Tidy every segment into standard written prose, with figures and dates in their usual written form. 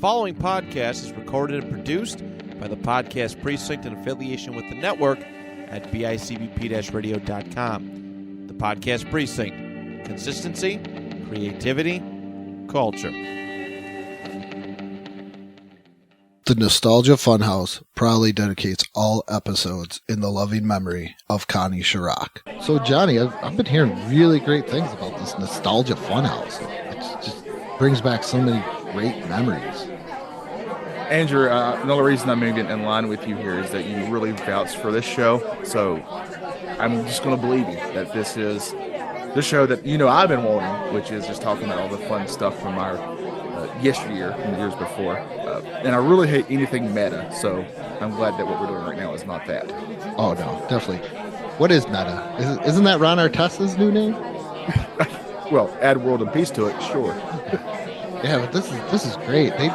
following podcast is recorded and produced by the Podcast Precinct in affiliation with the network at bicbp-radio.com. The Podcast Precinct. Consistency, creativity, culture. The Nostalgia Funhouse proudly dedicates all episodes in the loving memory of Connie Chirac. So, Johnny, I've been hearing really great things about this Nostalgia Funhouse. It just brings back so many great memories. Andrew, the only reason I'm moving in line with you here is that you really vouched for this show. So I'm just going to believe you that this is the show that I've been wanting, which is just talking about all the fun stuff from our yesteryear and the years before. And I really hate anything meta, so I'm glad that what we're doing right now is not that. Oh, no, definitely. What is meta? Isn't that Ron Artest's new name? Well, add World and Peace to it, sure. Yeah, but this is great. They,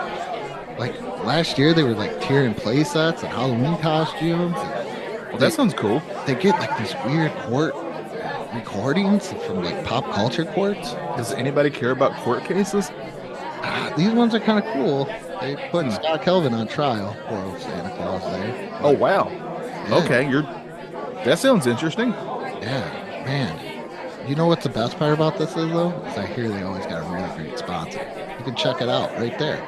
last year they were tearing play sets and Halloween costumes. Well, that sounds cool. They get these weird court recordings from pop culture courts. Does anybody care about court cases? These ones are kind of cool. They put Scott Kelvin on trial. Poor old Santa Claus there. Oh, wow. Yeah. Okay, that sounds interesting. Yeah, man. You know what the best part about this is, though? Is I hear they always got a really great sponsor. You can check it out right there.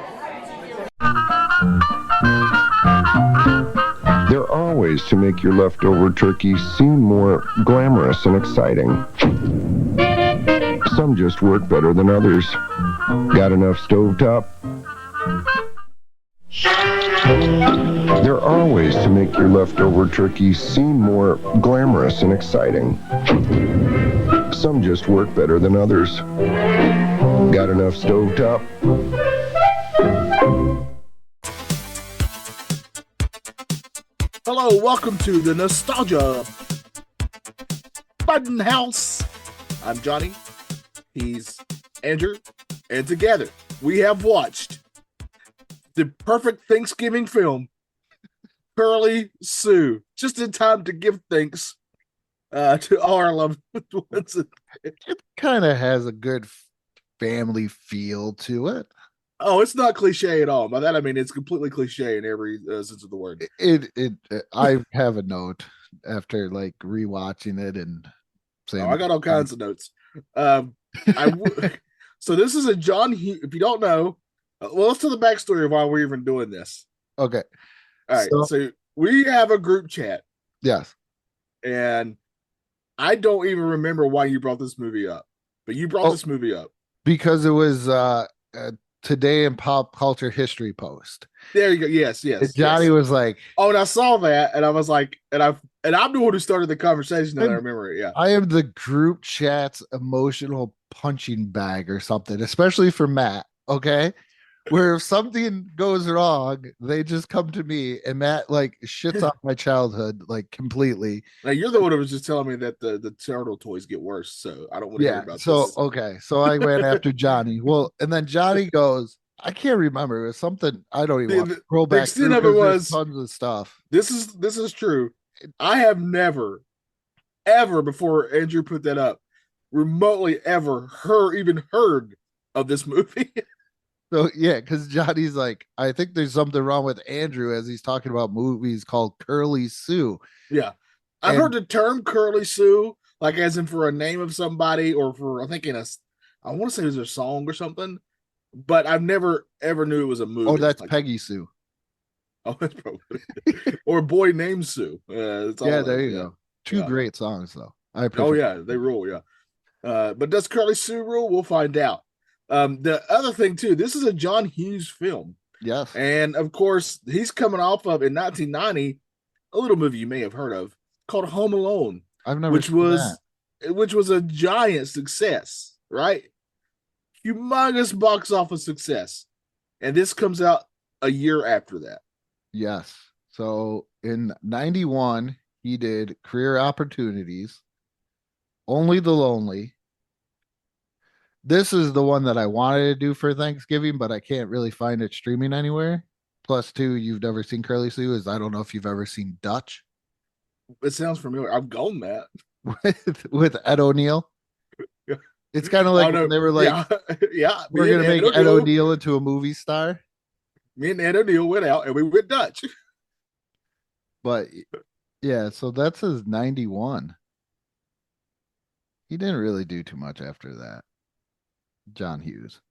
There are ways to make your leftover turkey seem more glamorous and exciting. Some just work better than others. Got enough stovetop? There are ways to make your leftover turkey seem more glamorous and exciting. Some just work better than others. Got enough stovetop? Hello, welcome to the Nostalgia Button House. I'm Johnny. He's Andrew. And together, we have watched the perfect Thanksgiving film, Curly Sue, just in time to give thanks to all our loved ones. It kind of has a good family feel to it. Oh, it's not cliche at all. By that I mean it's completely cliche in every sense of the word. I have a note after rewatching it and saying, I got all kinds of notes. So this is a John Hughes. If you don't know, let's tell the backstory of why we're even doing this. Okay. All right. So we have a group chat. Yes. And I don't even remember why you brought this movie up, but you brought this movie up because it was Today in Pop Culture History post. There you go. Yes. And Johnny was like, "Oh," and I saw that, and I was like, and I'm the one who started the conversation. That I remember it. Yeah, I am the group chat's emotional punching bag or something, especially for Matt. Okay, where if something goes wrong, they just come to me, and Matt shits off my childhood completely. Now you're the one who was just telling me that the turtle toys get worse, so I don't want to hear about this. Okay, so I went after Johnny. Well, and then Johnny goes, I can't remember. It was something I don't even want to scroll back. The extent of it was tons of stuff. This is true. I have never, ever before Andrew put that up, remotely ever heard of this movie. So yeah, because Johnny's like, I think there's something wrong with Andrew as he's talking about movies called Curly Sue. Yeah, I've heard the term Curly Sue, as in for a name of somebody or for I want to say it was a song or something, but I've never ever knew it was a movie. Oh, that's Peggy Sue. Oh, that's probably or a boy named Sue. There you go. Two great songs though. Oh yeah, they rule. Yeah, but does Curly Sue rule? We'll find out. The other thing too, this is a John Hughes film. Yes. And of course, he's coming off of in 1990 a little movie you may have heard of called Home Alone. I've never seen that. Which was a giant success, right? Humongous box office success. And this comes out a year after that. Yes. So in 91, he did Career Opportunities, Only the Lonely. This is the one that I wanted to do for Thanksgiving, but I can't really find it streaming anywhere. Plus, two, you've never seen Curly Sue. I don't know if you've ever seen Dutch. It sounds familiar. I've gone that. with Ed O'Neill. It's kind of like when they were like, yeah, we're going to make Ed O'Neill into a movie star. me and Ed O'Neill went out and we went Dutch. But yeah, so that's his 91. He didn't really do too much after that. John Hughes.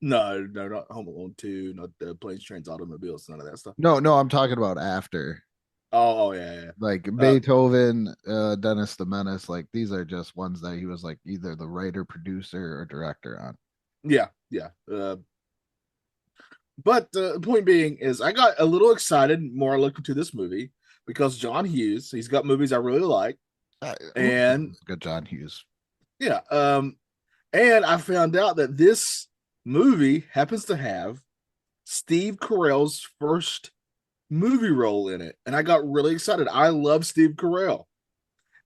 No, not Home Alone 2, not the Planes, Trains, Automobiles, none of that stuff. No, I'm talking about after. Oh yeah. Like Beethoven, Dennis the Menace, like these are just ones that he was like either the writer, producer, or director on. Yeah. But the point being is I got a little excited more looking to this movie because John Hughes, he's got movies I really like. And good John Hughes. Yeah. And I found out that this movie happens to have Steve Carell's first movie role in it. And I got really excited. I love Steve Carell.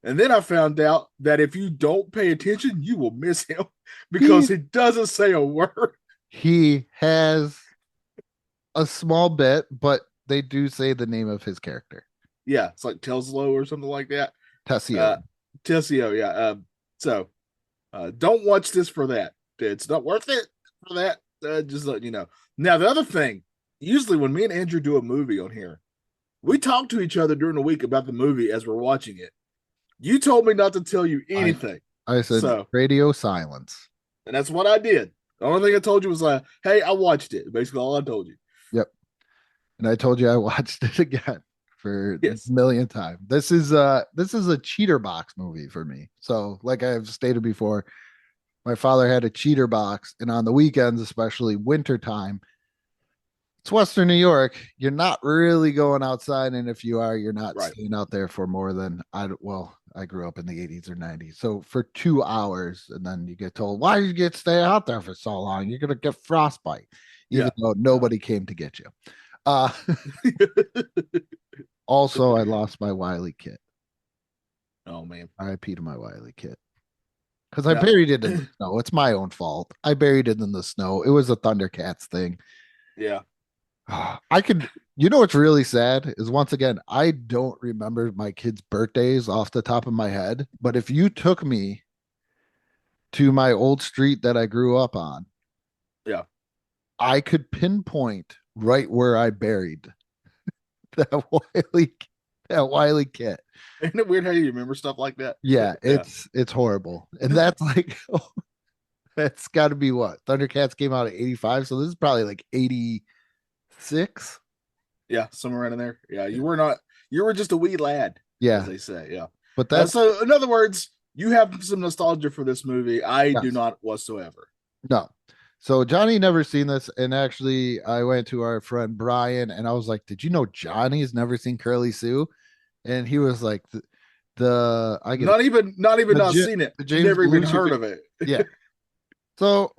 And then I found out that if you don't pay attention, you will miss him because he doesn't say a word. He has a small bit, but they do say the name of his character. Yeah, it's like Telslow or something like that. Tessio. Tessio, yeah. So don't watch this for that. It's not worth it for that. Just letting you know. Now, the other thing, usually when me and Andrew do a movie on here, we talk to each other during the week about the movie as we're watching it. You told me not to tell you anything. I said radio silence. And that's what I did. The only thing I told you was like, hey, I watched it. Basically all I told you. Yep. And I told you I watched it again for a million times. This is a cheater box movie for me. So like I've stated before, my father had a cheater box, and on the weekends, especially wintertime, it's Western New York. You're not really going outside, and if you are, you're not staying out there for more than I grew up in the 80s or 90s. So for 2 hours, and then you get told, why did you stay out there for so long? You're gonna get frostbite, even though nobody came to get you. Also, I lost my Wiley kit. Oh man. RIP to my Wiley kit. Because I buried it in the snow. It's my own fault. I buried it in the snow. It was a Thundercats thing. Yeah. You know what's really sad is, once again, I don't remember my kids' birthdays off the top of my head. But if you took me to my old street that I grew up on, I could pinpoint right where I buried that Wiley kit. Isn't it weird how you remember stuff like that? Yeah, it's horrible. And that's like, that's got to be what? Thundercats came out at 85, so this is probably like 86. Yeah, somewhere around in there. Yeah, you were just a wee lad. Yeah, as they say. Yeah, but that's so. In other words, you have some nostalgia for this movie. I do not whatsoever. No. So Johnny never seen this, and actually, I went to our friend Brian, and I was like, "Did you know Johnny's never seen Curly Sue?" And he was like, "Not even not seen it. Never even heard of it." Yeah. So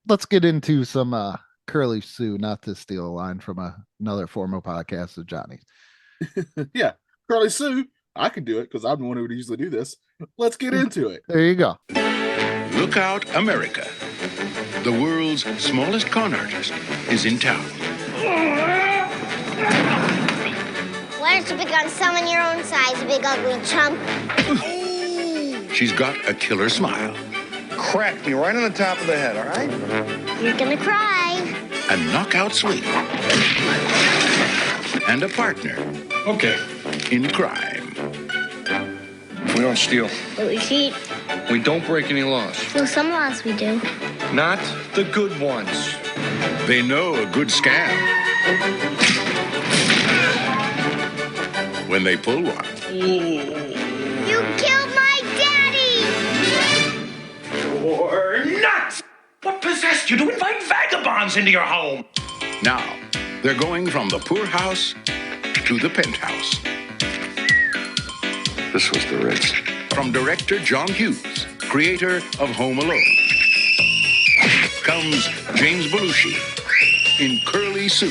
let's get into some Curly Sue, not to steal a line from another former podcast of Johnny's. Yeah, Curly Sue. I could do it because I'm the one who would usually do this. Let's get into it. There you go. Look out, America. The world's smallest con artist is in town. Why don't you pick on someone your own size, you big ugly chump? She's got a killer smile. Crack me right on the top of the head, all right? You're gonna cry. A knockout swing. And a partner. Okay. In crime. We don't steal. But we cheat. We don't break any laws. Well, some laws we do. Not the good ones. They know a good scam. When they pull one. You killed my daddy! You're nuts! What possessed you to invite vagabonds into your home? Now, they're going from the poor house to the penthouse. This was the Ritz. From director John Hughes, creator of Home Alone, comes James Belushi in Curly Sue.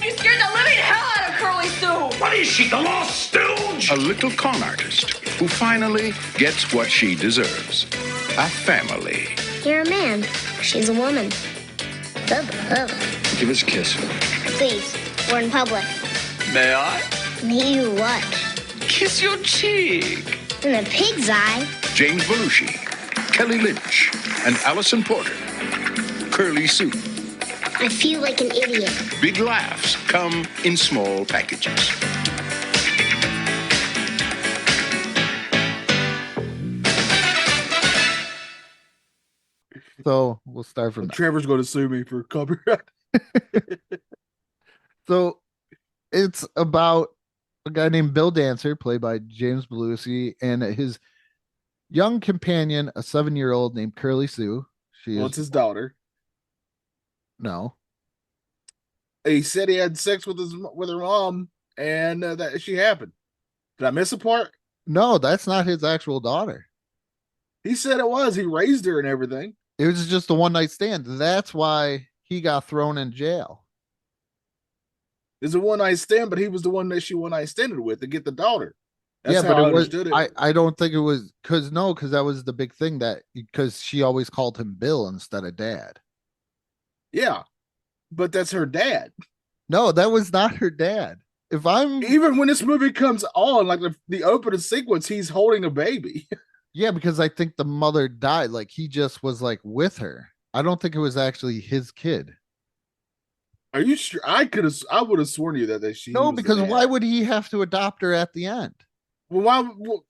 You scared the living hell out of Curly Sue! What is she, the lost stooge? A little con artist who finally gets what she deserves. A family. You're a man. She's a woman. Give us a kiss. Please, we're in public. May I? May you what? Kiss your cheek. In a pig's eye. James Belushi, Kelly Lynch, and Allison Porter. Curly Sue. I feel like an idiot. Big laughs come in small packages. So we'll start from there. Trevor's going to sue me for copyright. So it's about a guy named Bill Dancer, played by James Belushi, and his young companion, a 7-year-old named Curly Sue. Well, it's his daughter. No. He said he had sex with her mom, and that she happened. Did I miss a part? No, that's not his actual daughter. He said it was. He raised her and everything. It was just a one-night stand. That's why he got thrown in jail. It's a one-night stand, but he was the one that she one-night standed with to get the daughter. That's yeah, how but I it was. understood it. I don't think it was because that was the big thing because she always called him Bill instead of Dad. Yeah, but that's her dad. No, that was not her dad. Even when this movie comes on, like the opening sequence, he's holding a baby. Yeah, because I think the mother died. Like he just was like with her. I don't think it was actually his kid. Are you sure? I would have sworn to you that she. No, because why would he have to adopt her at the end? Well,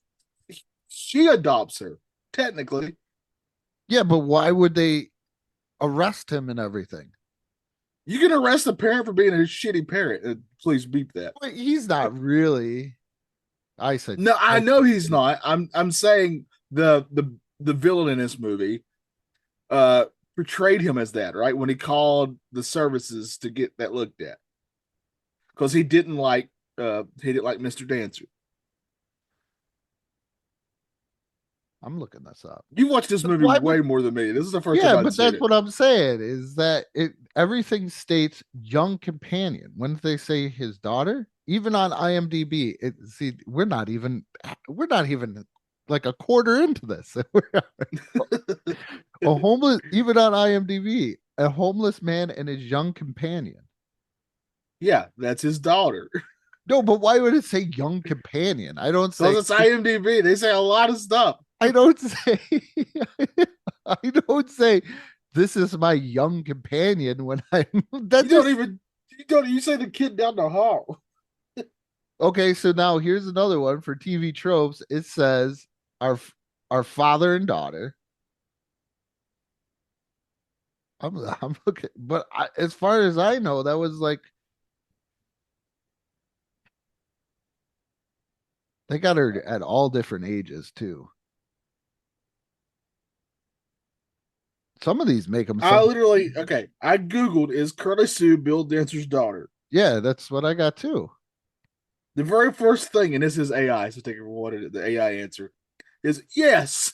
she adopts her technically. Yeah, but why would they arrest him and everything? You can arrest a parent for being a shitty parent. Please beep that. But he's not really. I said no. I know he's not. I'm saying the villain in this movie portrayed him as that, right? When he called the services to get that looked at, because he didn't like Mr. Dancer. I'm looking this up. You watched this movie way more than me. This is the first time I've seen it. What I'm saying is that everything states young companion. When they say his daughter, even on IMDb, we're not even like a quarter into this. Even on IMDb, a homeless man and his young companion. Yeah, that's his daughter. No, but why would it say young companion? I don't say. Because it's IMDb. They say a lot of stuff. I don't say. I don't say this is my young companion when I'm. You say the kid down the hall. Okay, so now here's another one for TV tropes. It says our father and daughter. I'm looking, but as far as I know, that was like they got her at all different ages too. Some of these make them. I Googled, is Curly Sue Bill Dancer's daughter? Yeah, that's what I got too. The very first thing, and this is AI, so take it for what it is, the AI answer is yes.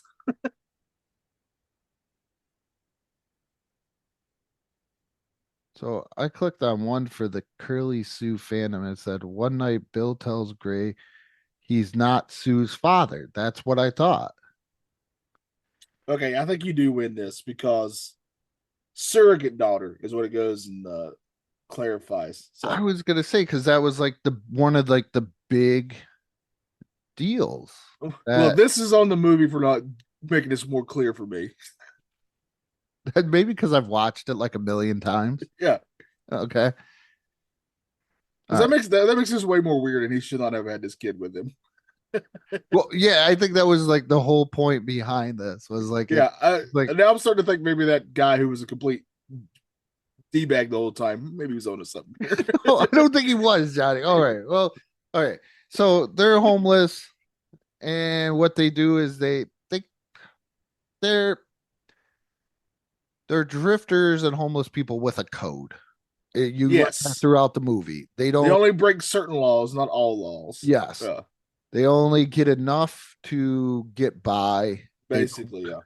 So I clicked on one for the Curly Sue fandom and it said, one night Bill tells Gray he's not Sue's father. That's what I thought. Okay, I think you do win this because surrogate daughter is what it goes and clarifies. So. I was gonna say because that was like one of the big deals. Well, this is on the movie for not making this more clear for me. Maybe because I've watched it like a million times. Yeah. Okay. That makes this way more weird, and he should not have had this kid with him. Well, yeah, I think that was like the whole point behind this was like, now I'm starting to think maybe that guy who was a complete D-bag the whole time, maybe he was on to something. No, I don't think he was, Johnny. All right. Well, all right. So they're homeless, and what they do is they're drifters and homeless people with a code. You learn that throughout the movie. They only break certain laws, not all laws. Yes. Yeah. They only get enough to get by. Basically, yeah.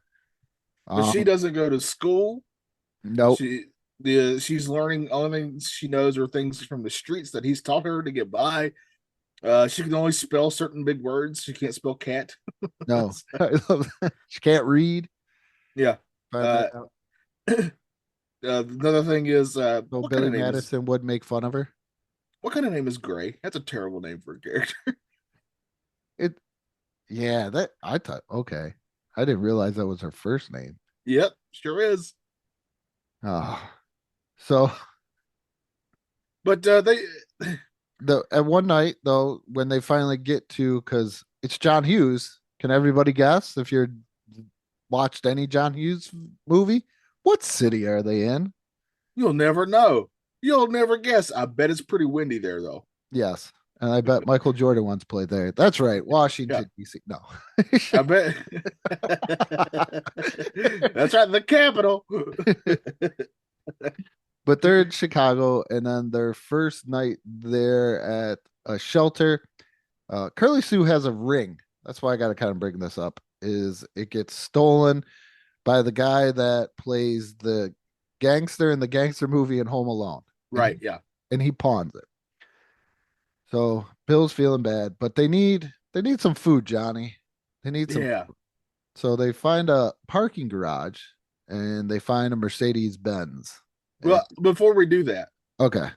But she doesn't go to school. Nope. She's learning. Only things she knows are things from the streets that he's taught her to get by. She can only spell certain big words. She can't spell cat. No. She can't read. Yeah. Another thing is Billy kind of Madison would make fun of her. What kind of name is Gray? That's a terrible name for a character. That I thought, okay. I didn't realize that was her first name. Yep, sure is. So But at one night though, when they finally get to, because it's John Hughes. Can everybody guess if you're watched any John Hughes movie? What city are they in? you'll never know. You'll never guess. I bet it's pretty windy there, though. Yes. And I bet Michael Jordan once played there. That's right. Washington, D.C. No. I bet. That's right. The capital. But they're in Chicago, and then their first night there at a shelter, Curly Sue has a ring. That's why I got to kind of bring this up. Is it gets stolen by the guy that plays the gangster in the gangster movie in Home Alone. Right. Yeah. And he pawns it. So Bill's feeling bad, but they need some food, Johnny. They need some. Yeah. Food. So they find a parking garage, and they find a Mercedes Benz. Well, before we do that, okay.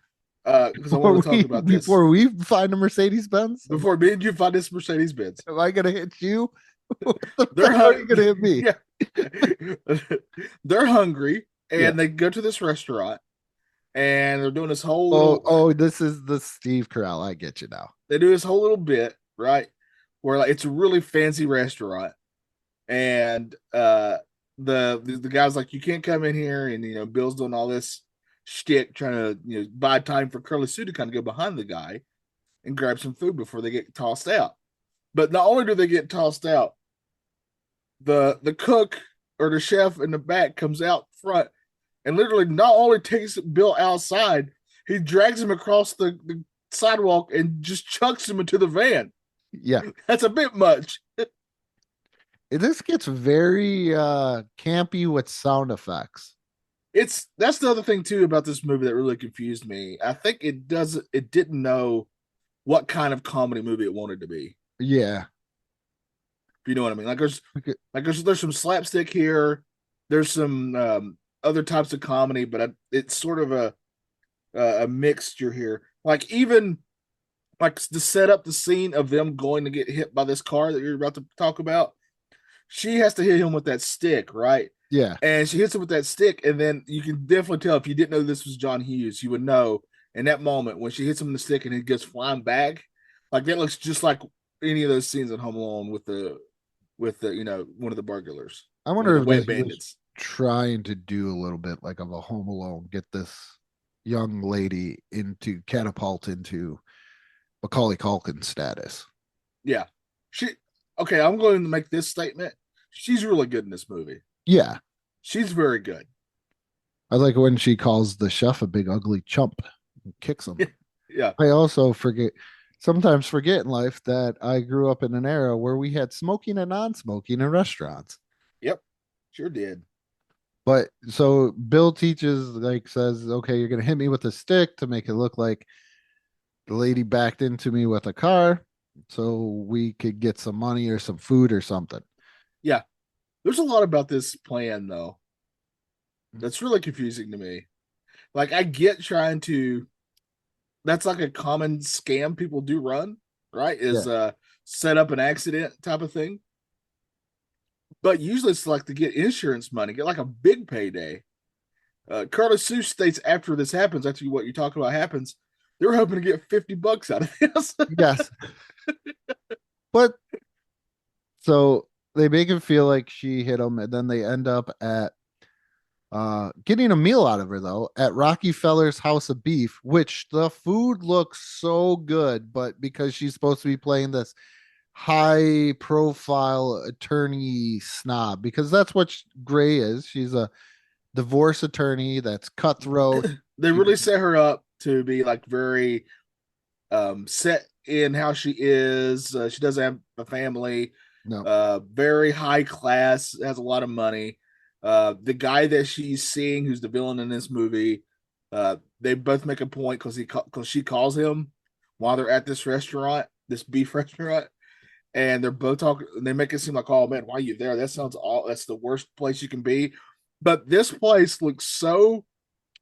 Because I want to talk about this before we find a Mercedes Benz. Before me and you find this Mercedes Benz, am I gonna hit you? They're How are you gonna hit me? Yeah. They're hungry, and they go to this restaurant, and they're doing this whole. This is the Steve Carell. I get you now. They do this whole little bit, right, where like it's a really fancy restaurant, and the guy's like, you can't come in here, and Bill's doing all this shtick trying to buy time for Curly Sue to kind of go behind the guy and grab some food before they get tossed out. But not only do they get tossed out, the cook or the chef in the back comes out front and literally not only takes Bill outside, he drags him across the sidewalk and just chucks him into the van. Yeah, that's a bit much. This gets very campy with sound effects. That's the other thing too about this movie that really confused me. I think it didn't know what kind of comedy movie it wanted to be. Yeah. If you know what I mean. There's some slapstick here. There's some other types of comedy, but it's sort of a mixture here. Like even like to set up the scene of them going to get hit by this car that you're about to talk about. She has to hit him with that stick, right? Yeah. And she hits him with that stick, and then you can definitely tell if you didn't know this was John Hughes, you would know in that moment when she hits him in the stick and he goes flying back. Like that looks just like any of those scenes in Home Alone with the one of the burglars. I wonder if Wet they was trying to do a little bit like of a Home Alone, get this young lady catapult into Macaulay Culkin status. Yeah. I'm going to make this statement. She's really good in this movie. Yeah. She's very good. I like when she calls the chef a big ugly chump and kicks him. Yeah. I also sometimes forget in life that I grew up in an era where we had smoking and non-smoking in restaurants. Yep. Sure did. But so Bill says, okay, you're going to hit me with a stick to make it look like the lady backed into me with a car so we could get some money or some food or something. Yeah. There's a lot about this plan, though, that's really confusing to me. Like, I get that's like a common scam people do run, right? Is set up an accident type of thing. But usually it's like to get insurance money, get like a big payday. Curly Sue states after this happens, after what you talk about happens, they're hoping to get $50 out of this. Yes. But so they make him feel like she hit him, and then they end up at getting a meal out of her though at Rockefeller's House of Beef, which the food looks so good, but because she's supposed to be playing this high profile attorney snob, because that's what Gray is. She's a divorce attorney that's cutthroat. They really set her up to be like very set in how she is. She doesn't have a family. No. Very high class, has a lot of money. The guy that she's seeing, who's the villain in this movie, they both make a point because she calls him while they're at this restaurant, this beef restaurant, and they're both talking. They make it seem like, oh man, why are you there? That's the worst place you can be. But this place looks so.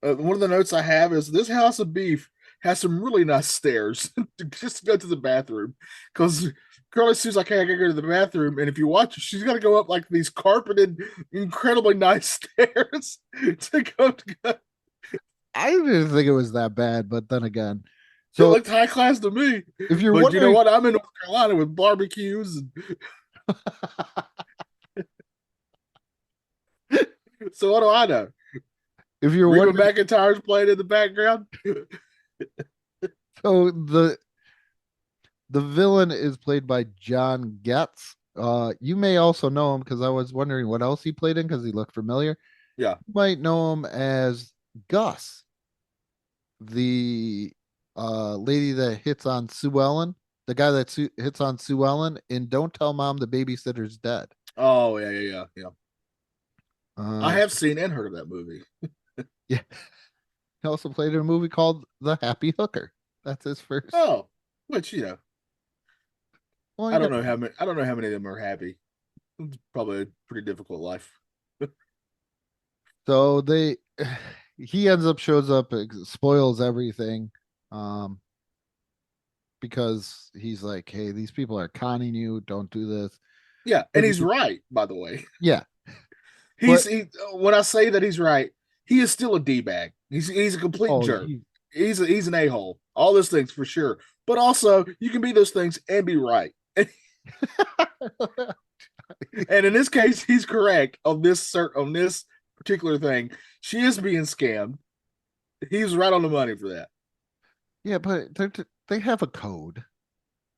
One of the notes I have is this House of Beef has some really nice stairs just to go to the bathroom, because Curly Sue's like, hey, I gotta go to the bathroom. And if you watch her, she's gotta go up like these carpeted, incredibly nice stairs to go to go. I didn't think it was that bad, but then again, It so looked high class to me. if you're But you know wondering, what? I'm in North Carolina with barbecues. And so what do I know? if you're Reba wondering, McEntire's playing in the background. so the villain is played by John Getz. You may also know him because I was wondering what else he played in because he looked familiar. Yeah. You might know him as Gus, the lady that hits on Sue Ellen, the guy that hits on Sue Ellen in Don't Tell Mom the Babysitter's Dead. Oh, yeah. I Uh, have seen and heard of that movie. yeah. He also played in a movie called The Happy Hooker. That's his first. Oh, which Well, I you don't got- know how many. I don't know how many of them are happy. It's probably a pretty difficult life. So he ends up shows up, spoils everything, because he's like, hey, these people are conning you. Don't do this. Yeah, and he's right, by the way. Yeah. When I say that he's right, he is still a d bag. He's a complete Oh, jerk. He's an a hole. All those things for sure. But also, you can be those things and be right. And in this case, he's correct on this particular thing. She is being scammed. He's right on the money for that. Yeah, but they have a code.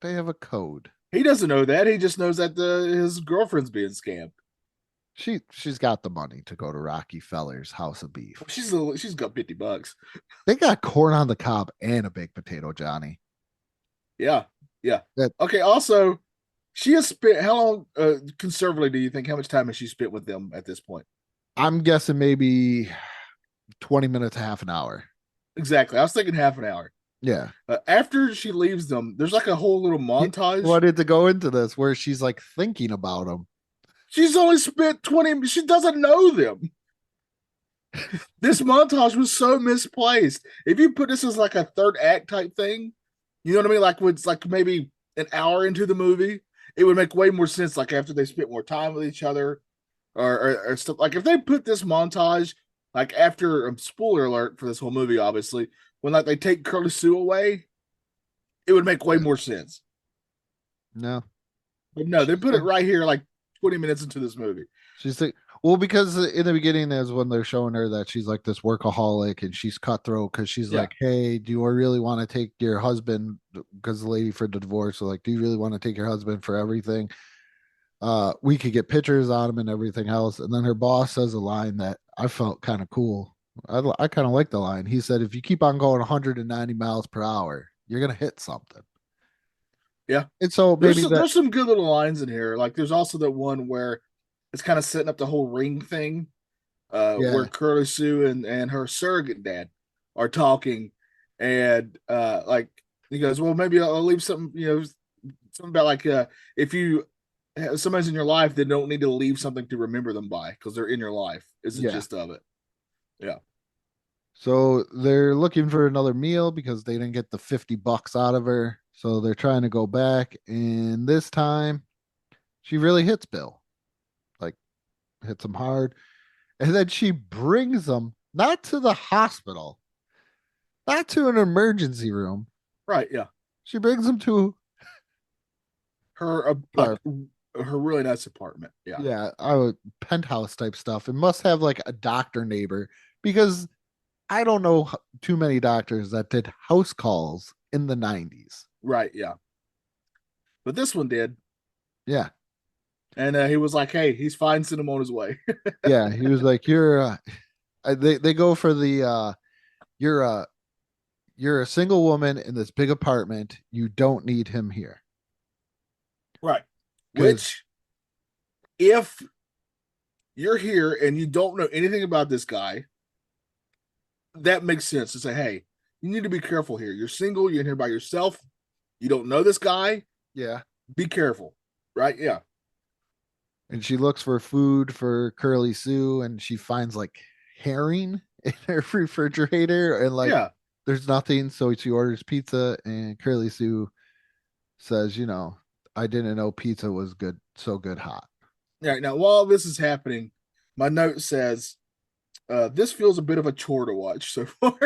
They have a code. He doesn't know that. He just knows that his girlfriend's being scammed. She's got the money to go to Rockefeller's House of Beef. She's got $50. They got corn on the cob and a baked potato, Johnny. Yeah. Okay. Also, she has spent how long? Conservatively, do you think how much time has she spent with them at this point? I'm guessing maybe 20 minutes, half an hour. Exactly. I was thinking half an hour. Yeah. After she leaves them, there's like a whole little montage. Wanted to go into this where she's like thinking about them. She's only spent 20. She doesn't know them. This montage was so misplaced. If you put this as like a third act type thing, you know what I mean? Like it's like maybe an hour into the movie, it would make way more sense. Like after they spent more time with each other, or stuff. Like if they put this montage like after spoiler alert for this whole movie, obviously when like they take Curly Sue away, it would make way more sense. No. But no, they put it right here, like 20 minutes into this movie. She's like, well, because in the beginning is when they're showing her that she's like this workaholic and she's cutthroat because she's like, hey, do you really want to take your husband? Because the lady for the divorce, so like, do you really want to take your husband for everything? We could get pictures on him and everything else. And then her boss says a line that I felt kind of cool. I kind of like the line. He said, if you keep on going 190 miles per hour, you're going to hit something. Yeah. And so maybe there's some good little lines in here. Like there's also the one where it's kind of setting up the whole ring thing, where Curly Sue and her surrogate dad are talking, and like he goes, well, maybe I'll leave something, something about like if you have somebody's in your life, they don't need to leave something to remember them by because they're in your life. Is the gist of it. Yeah. So they're looking for another meal because they didn't get the $50 out of her. So they're trying to go back. And this time she really hits Bill, like hits him hard. And then she brings him not to the hospital, not to an emergency room. Right. Yeah. She brings him to her really nice apartment. Yeah. Yeah. Penthouse type stuff. It must have like a doctor neighbor because I don't know too many doctors that did house calls in the 90s. Right. Yeah. But this one did. Yeah. And he was like, hey, he's fine. Send him on his way. Yeah. He was like, they go for the, you're a single woman in this big apartment. You don't need him here. Right. Which, if you're here and you don't know anything about this guy, that makes sense to say, hey, you need to be careful here. You're single. You're in here by yourself. You don't know this guy. Yeah. Be careful. Right. Yeah. And she looks for food for Curly Sue and she finds like herring in her refrigerator and like, there's nothing. So she orders pizza and Curly Sue says, I didn't know pizza was good, so good hot. All right, now while this is happening, my note says, this feels a bit of a chore to watch so far.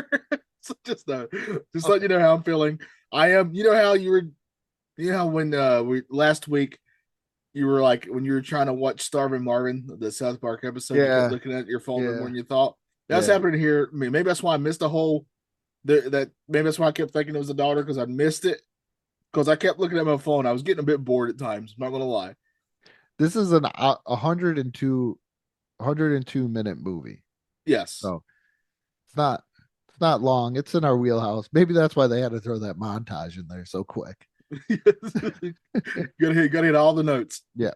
So just let you know how I'm feeling. I am, you know how when we last week you were like when you were trying to watch Starving Marvin, the South Park episode, you kept looking at your phone more than you thought. That's happening here. I mean, maybe that's why I missed the whole maybe that's why I kept thinking it was a daughter, because I missed it. Because I kept looking at my phone. I was getting a bit bored at times, I'm not gonna lie. This is an 102 minute movie. Yes. So it's not long. It's in our wheelhouse. Maybe that's why they had to throw that montage in there so quick. gotta hit all the notes. Yeah.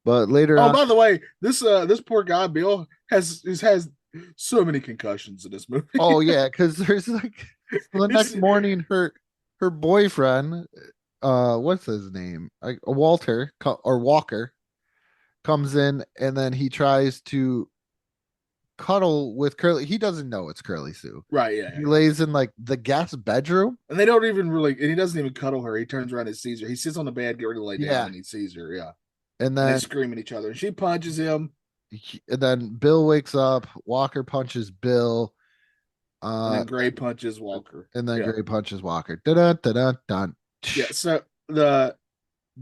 But later on. on. By the way, this poor guy Bill has so many concussions in this movie. Oh yeah, because there's like the next morning her boyfriend, what's his name? Walker comes in, and then he tries to cuddle with Curly. He doesn't know it's Curly Sue. Right, yeah. He lays in like the guest bedroom. And they don't even really, and he doesn't even cuddle her. He turns around and sees her. He sits on the bed, get ready to lay down, and he sees her, yeah. And then they scream at each other. And she punches him. And then Bill wakes up. Walker punches Bill. And then Gray punches Walker. Gray punches Walker. Dun, dun, dun, dun. Yeah, so the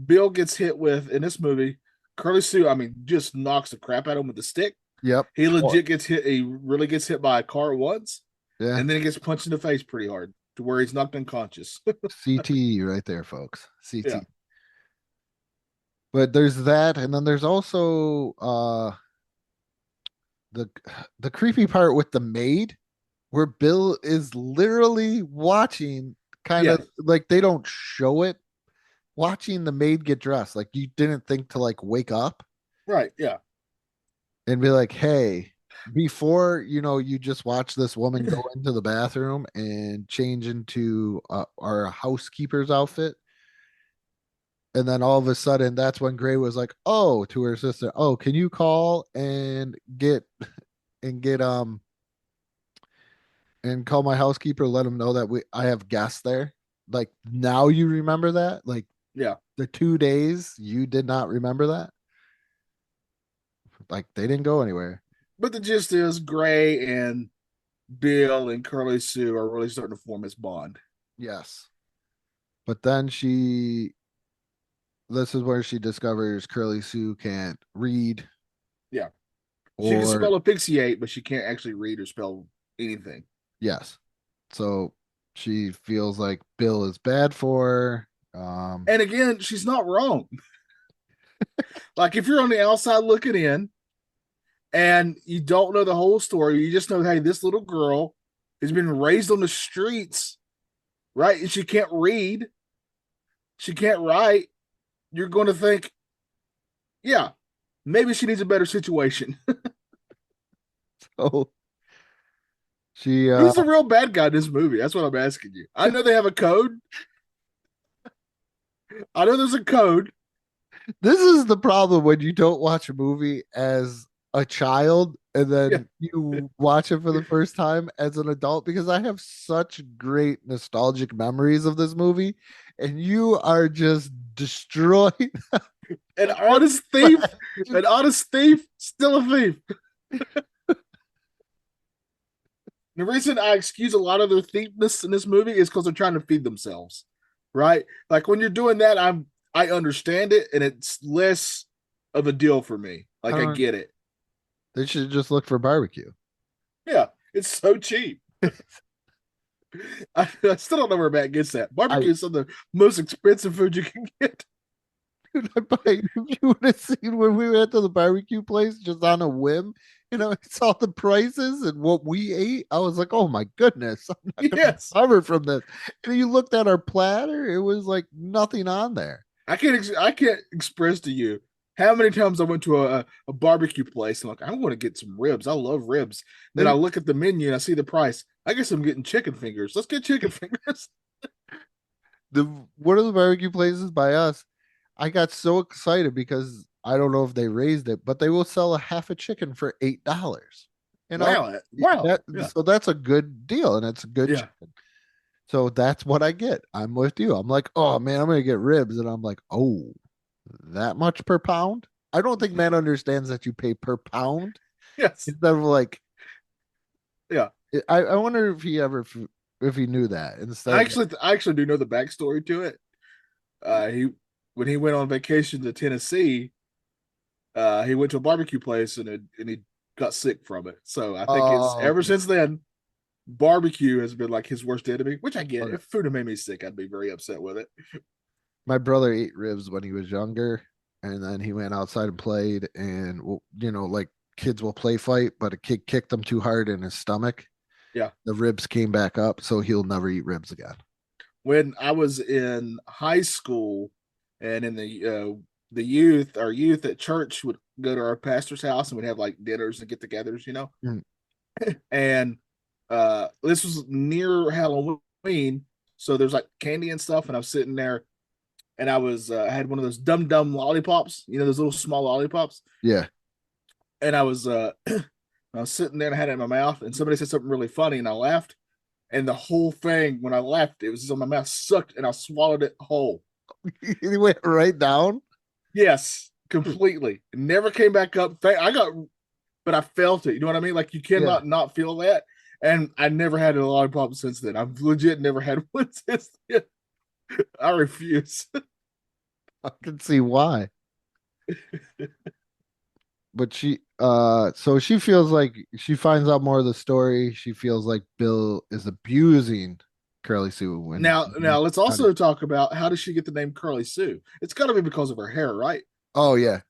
Bill gets hit with, in this movie, Curly Sue, just knocks the crap out of him with the stick. Yep. He legit gets hit. He really gets hit by a car once. Yeah. And then he gets punched in the face pretty hard to where he's knocked unconscious. CTE right there, folks. CTE. Yeah. But there's that, and then there's also the creepy part with the maid, where Bill is literally watching, kind of like they don't show it, watching the maid get dressed. Like you didn't think to like wake up. Right, yeah. And be like, hey, before you just watch this woman go into the bathroom and change into our housekeeper's outfit. And then all of a sudden, that's when Gray was like, "Oh," to her sister, "Oh, can you call and call my housekeeper, let him know that I have guests there." Like now you remember that? Like yeah, the 2 days you did not remember that. Like they didn't go anywhere. But the gist is Gray and Bill and Curly Sue are really starting to form this bond. Yes. But then this is where she discovers Curly Sue can't read. Yeah. She can spell asphyxiate, but she can't actually read or spell anything. Yes. So she feels like Bill is bad for her. And again, she's not wrong. Like if you're on the outside looking in and you don't know the whole story, you just know, hey, this little girl has been raised on the streets, right? And she can't read. She can't write. You're going to think, yeah, maybe she needs a better situation. So she who's the real bad guy in this movie? That's what I'm asking you. I know they have a code. I know there's a code. This is the problem when you don't watch a movie as a child and then you watch it for the first time as an adult, because I have such great nostalgic memories of this movie and you are just destroyed. An honest thief, still a thief. The reason I excuse a lot of their thiefness in this movie is because they're trying to feed themselves, right? Like when you're doing that, I understand it, and it's less of a deal for me. Like I get it. They should just look for barbecue. Yeah, it's so cheap. I still don't know where Matt gets that. Barbecue is some of the most expensive food you can get. Dude, if you would have seen when we went to the barbecue place just on a whim, it's all the prices and what we ate. I was like, oh my goodness, I'm not gonna recover from this. And you looked at our platter, it was like nothing on there. I can't express to you how many times I went to a barbecue place and I'm going to get some ribs. I love ribs. Then I look at the menu and I see the price. I guess I'm getting chicken fingers. Let's get chicken fingers. One of the barbecue places by us, I got so excited because I don't know if they raised it, but they will sell a half a chicken for $8. And wow. So that's a good deal, and it's a good chicken. So that's what I get. I'm with you. I'm like, oh man, I'm gonna get ribs, and I'm like, oh, that much per pound? I don't think Matt understands that you pay per pound Yes. instead of like. Yeah. I wonder if he ever if he knew that instead. I actually do know the backstory to it. He when he went on vacation to Tennessee, he went to a barbecue place and he got sick from it. So I think it's ever Okay. since then, barbecue has been like his worst enemy, which I get. Okay. If food had made me sick, I'd be very upset with it. My brother ate ribs when he was younger, and then he went outside and played, and like kids will play fight, but a kid kicked him too hard in his stomach. Yeah. The ribs came back up, so he'll never eat ribs again. When I was in high school and in the youth, our youth at church would go to our pastor's house and we'd have like dinners and get-togethers, Mm. And this was near Halloween, so there's like candy and stuff, and I was sitting there and I had one of those dum lollipops, those little small lollipops. Yeah. And I was I was sitting there and I had it in my mouth, and somebody said something really funny, and I laughed. And the whole thing, when I laughed, it was just on my mouth, sucked, and I swallowed it whole. He went right down. Yes, completely. It never came back up. But I felt it. You know what I mean? Like you cannot not feel that. And I never had a lollipop since then. I've legit never had one since then. I refuse. I can see why. But so she feels like she finds out more of the story. She feels like Bill is abusing Curly Sue. Now let's also talk about, how does she get the name Curly Sue? It's got to be because of her hair, right? Oh yeah,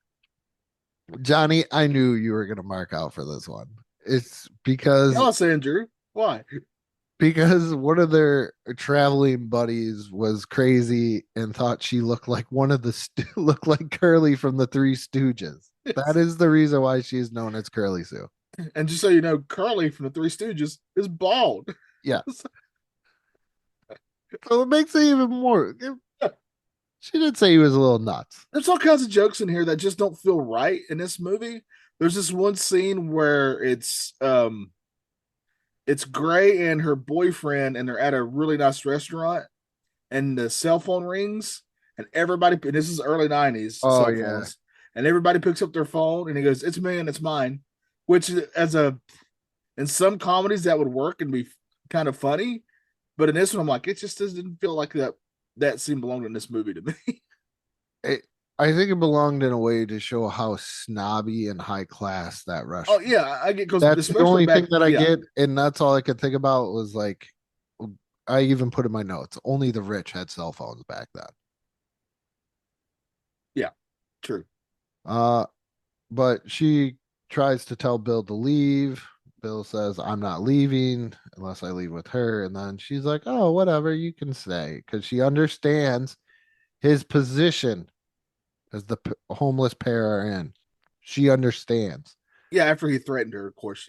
Johnny, I knew you were gonna mark out for this one. It's because Andrew. Why? Because one of their traveling buddies was crazy and thought she looked like looked like Curly from the Three Stooges. That is the reason why she is known as Curly Sue. And just so you know, Curly from the Three Stooges is bald. Yeah. So it makes it even more. She did say he was a little nuts. There's all kinds of jokes in here that just don't feel right in this movie. There's this one scene where it's Gray and her boyfriend, and they're at a really nice restaurant, and the cell phone rings, and everybody, and this is early 90s cell phones, and everybody picks up their phone, and he goes, "It's me and it's mine," which in some comedies that would work and be kind of funny, but in this one I'm like, it just doesn't feel like that scene belonged in this movie to me. I think it belonged in a way to show how snobby and high class that restaurant. Oh yeah, I get, because that's the only thing that I get, and that's all I could think about was like, I even put in my notes, only the rich had cell phones back then. Yeah, true. But she tries to tell Bill to leave. Bill says, "I'm not leaving unless I leave with her," and then she's like, "Oh, whatever, you can stay," because she understands his position as the homeless pair are in. She understands. Yeah, after he threatened her, of course,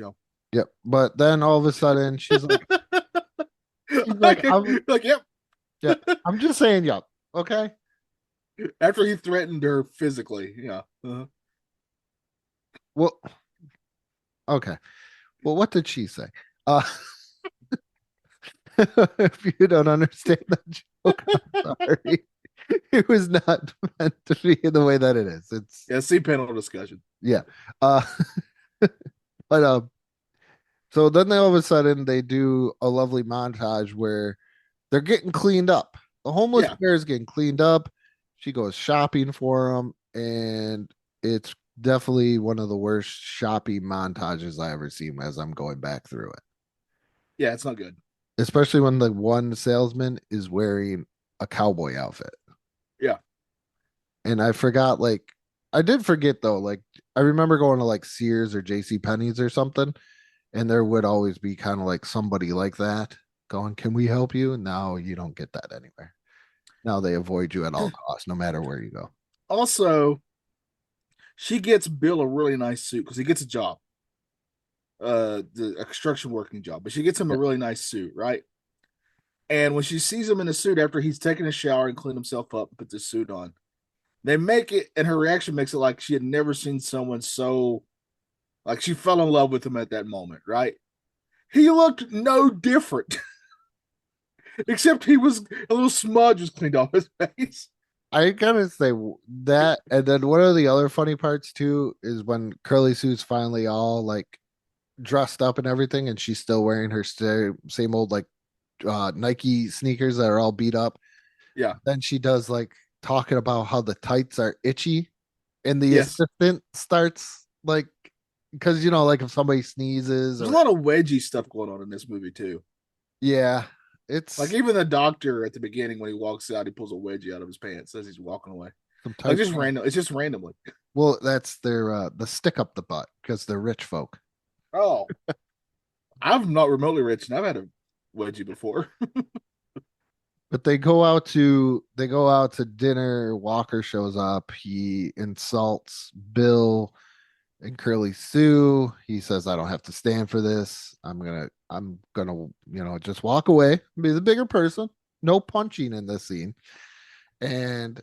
Yep. But then all of a sudden she's like, yep. Yeah, I'm just saying, yep. Okay. After he threatened her physically, yeah. Uh-huh. Well, okay. Well, what did she say? If you don't understand that joke, I'm sorry. It was not meant to be in the way that it is. It's see panel discussion. Yeah. But so then all of a sudden they do a lovely montage where they're getting cleaned up. The homeless pair is getting cleaned up. She goes shopping for them, and it's definitely one of the worst shopping montages I ever seen as I'm going back through it. Yeah, it's not good. Especially when the one salesman is wearing a cowboy outfit. Yeah. And I forgot, I did forget though, I remember going to like Sears or JC Penney's or something, and there would always be kind of like somebody like that going, "Can we help you?" And now you don't get that anywhere. Now they avoid you at all costs, no matter where you go. Also, she gets Bill a really nice suit because he gets a job, the construction working job, but she gets him a really nice suit, right? And when she sees him in a suit after he's taken a shower and cleaned himself up and put the suit on, they make it, and her reaction makes it like she had never seen someone so, like she fell in love with him at that moment, right? He looked no different. Except he was a little smudge was cleaned off his face. I gotta say that, and then one of the other funny parts too is when Curly Sue's finally all like dressed up and everything, and she's still wearing her same old like Nike sneakers that are all beat up. Yeah. Then she does like talking about how the tights are itchy, and the Yes. assistant starts like, because you know, like if somebody sneezes, There's or, a lot of wedgie stuff going on in this movie too. yeah, it's Like even the doctor at the beginning when he walks out, he pulls a wedgie out of his pants as he's walking away. some Like tight just random. It's just randomly. Well, that's their the stick up the butt because they're rich folk. Oh, I'm not remotely rich, and I've had a wedgie before. But they go out to dinner. Walker shows up. He insults Bill and Curly Sue. He says, "I don't have to stand for this. I'm gonna, just walk away, be the bigger person. No punching in this scene." And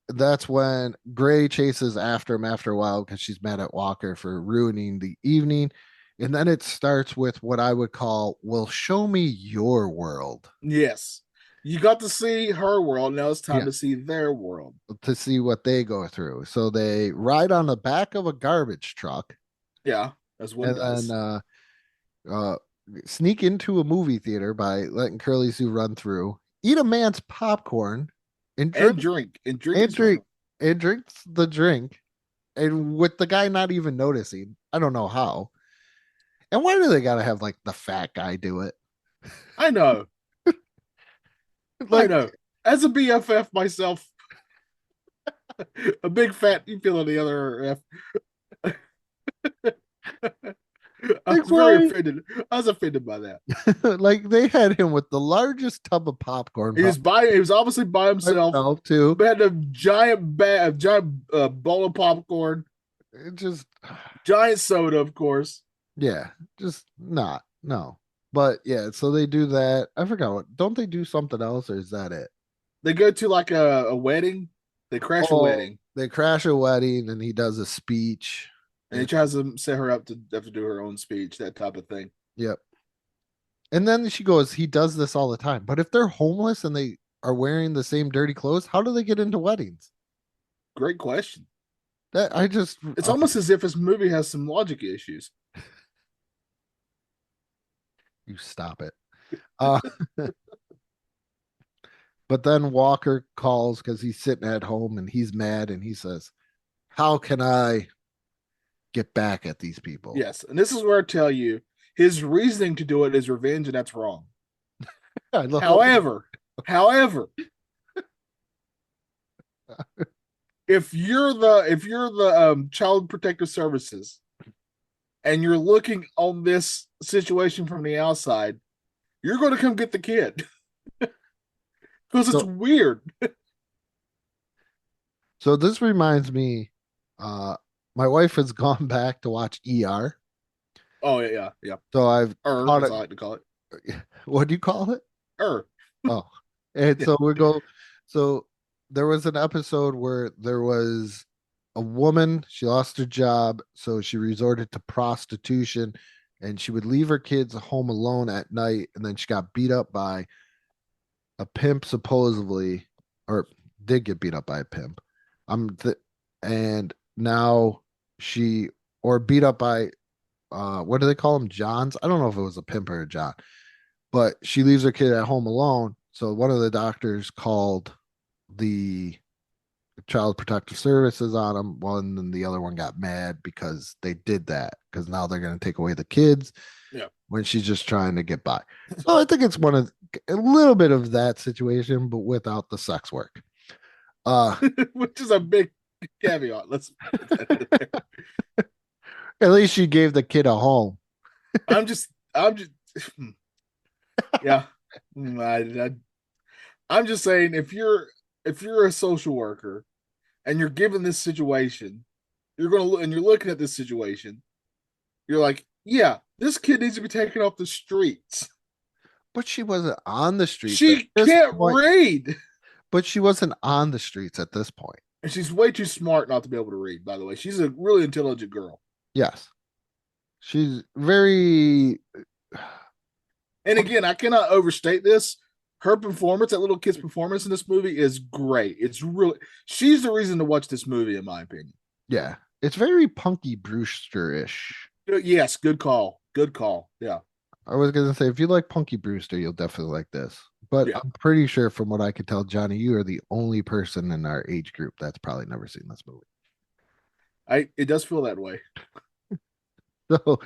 that's when Gray chases after him after a while because she's mad at Walker for ruining the evening. And then it starts with what I would call, "Well, show me your world." Yes, you got to see her world. Now it's time Yeah. to see their world. To see what they go through. So they ride on the back of a garbage truck. Yeah, as one And does. then sneak into a movie theater by letting Curly Sue run through, eat a man's popcorn, and drink drinks the drink, and with the guy not even noticing. I don't know how. And why do they gotta have like the fat guy do it? I know. Like, I know. As a BFF myself, a big fat you feel on the other F. I was very offended. I was offended by that. like they had him with the largest tub of popcorn. He was obviously by himself too. Had a giant bowl of popcorn. It just giant soda, of course. Yeah, just not no. But yeah, so they do that. I forgot what. Don't they do something else, or is that it? They go to like a wedding. They crash a wedding. They crash a wedding, and he does a speech. And he tries to set her up to have to do her own speech, that type of thing. Yep. And then she goes, he does this all the time. But if they're homeless and they are wearing the same dirty clothes, how do they get into weddings? Great question. It's almost as if this movie has some logic issues. You stop it. But then Walker calls because he's sitting at home and he's mad and he says, "How can I get back at these people?" Yes, and this is where I tell you his reasoning to do it is revenge, and that's wrong. However, if you're the Child Protective Services and you're looking on this situation from the outside, you're going to come get the kid because it's weird. So this reminds me, my wife has gone back to watch ER. Oh yeah. So I've as I like to call it. What do you call it? Oh, and so we go. So there was an episode where there was a woman. She lost her job, so she resorted to prostitution, and she would leave her kids home alone at night. And then she got beat up by a pimp, supposedly, or did get beat up by a pimp. And now beat up by what do they call them? Johns? I don't know if it was a pimp or a John, but she leaves her kid at home alone. So one of the doctors called the Child Protective Services on him. One and the other one got mad because they did that because now they're going to take away the kids. Yeah. When she's just trying to get by. So I think it's a little bit of that situation, but without the sex work. Which is a big caveat. At least she gave the kid a home. I'm just yeah. I'm just saying if you're a social worker and you're given this situation, you're looking at this situation, you're like, yeah, this kid needs to be taken off the streets. But she wasn't on the streets. She can't read. But she wasn't on the streets at this point. And she's way too smart not to be able to read, by the way. She's a really intelligent girl. Yes. She's very. And again, I cannot overstate this. her performance, that little kid's performance in this movie is great. It's really, she's the reason to watch this movie, in my opinion. Yeah. It's very Punky Brewster-ish. Yes, good call. Good call. Yeah. I was gonna say if you like Punky Brewster, you'll definitely like this. But Yeah. I'm pretty sure from what I could tell, Johnny, you are the only person in our age group that's probably never seen this movie. It does feel that way. So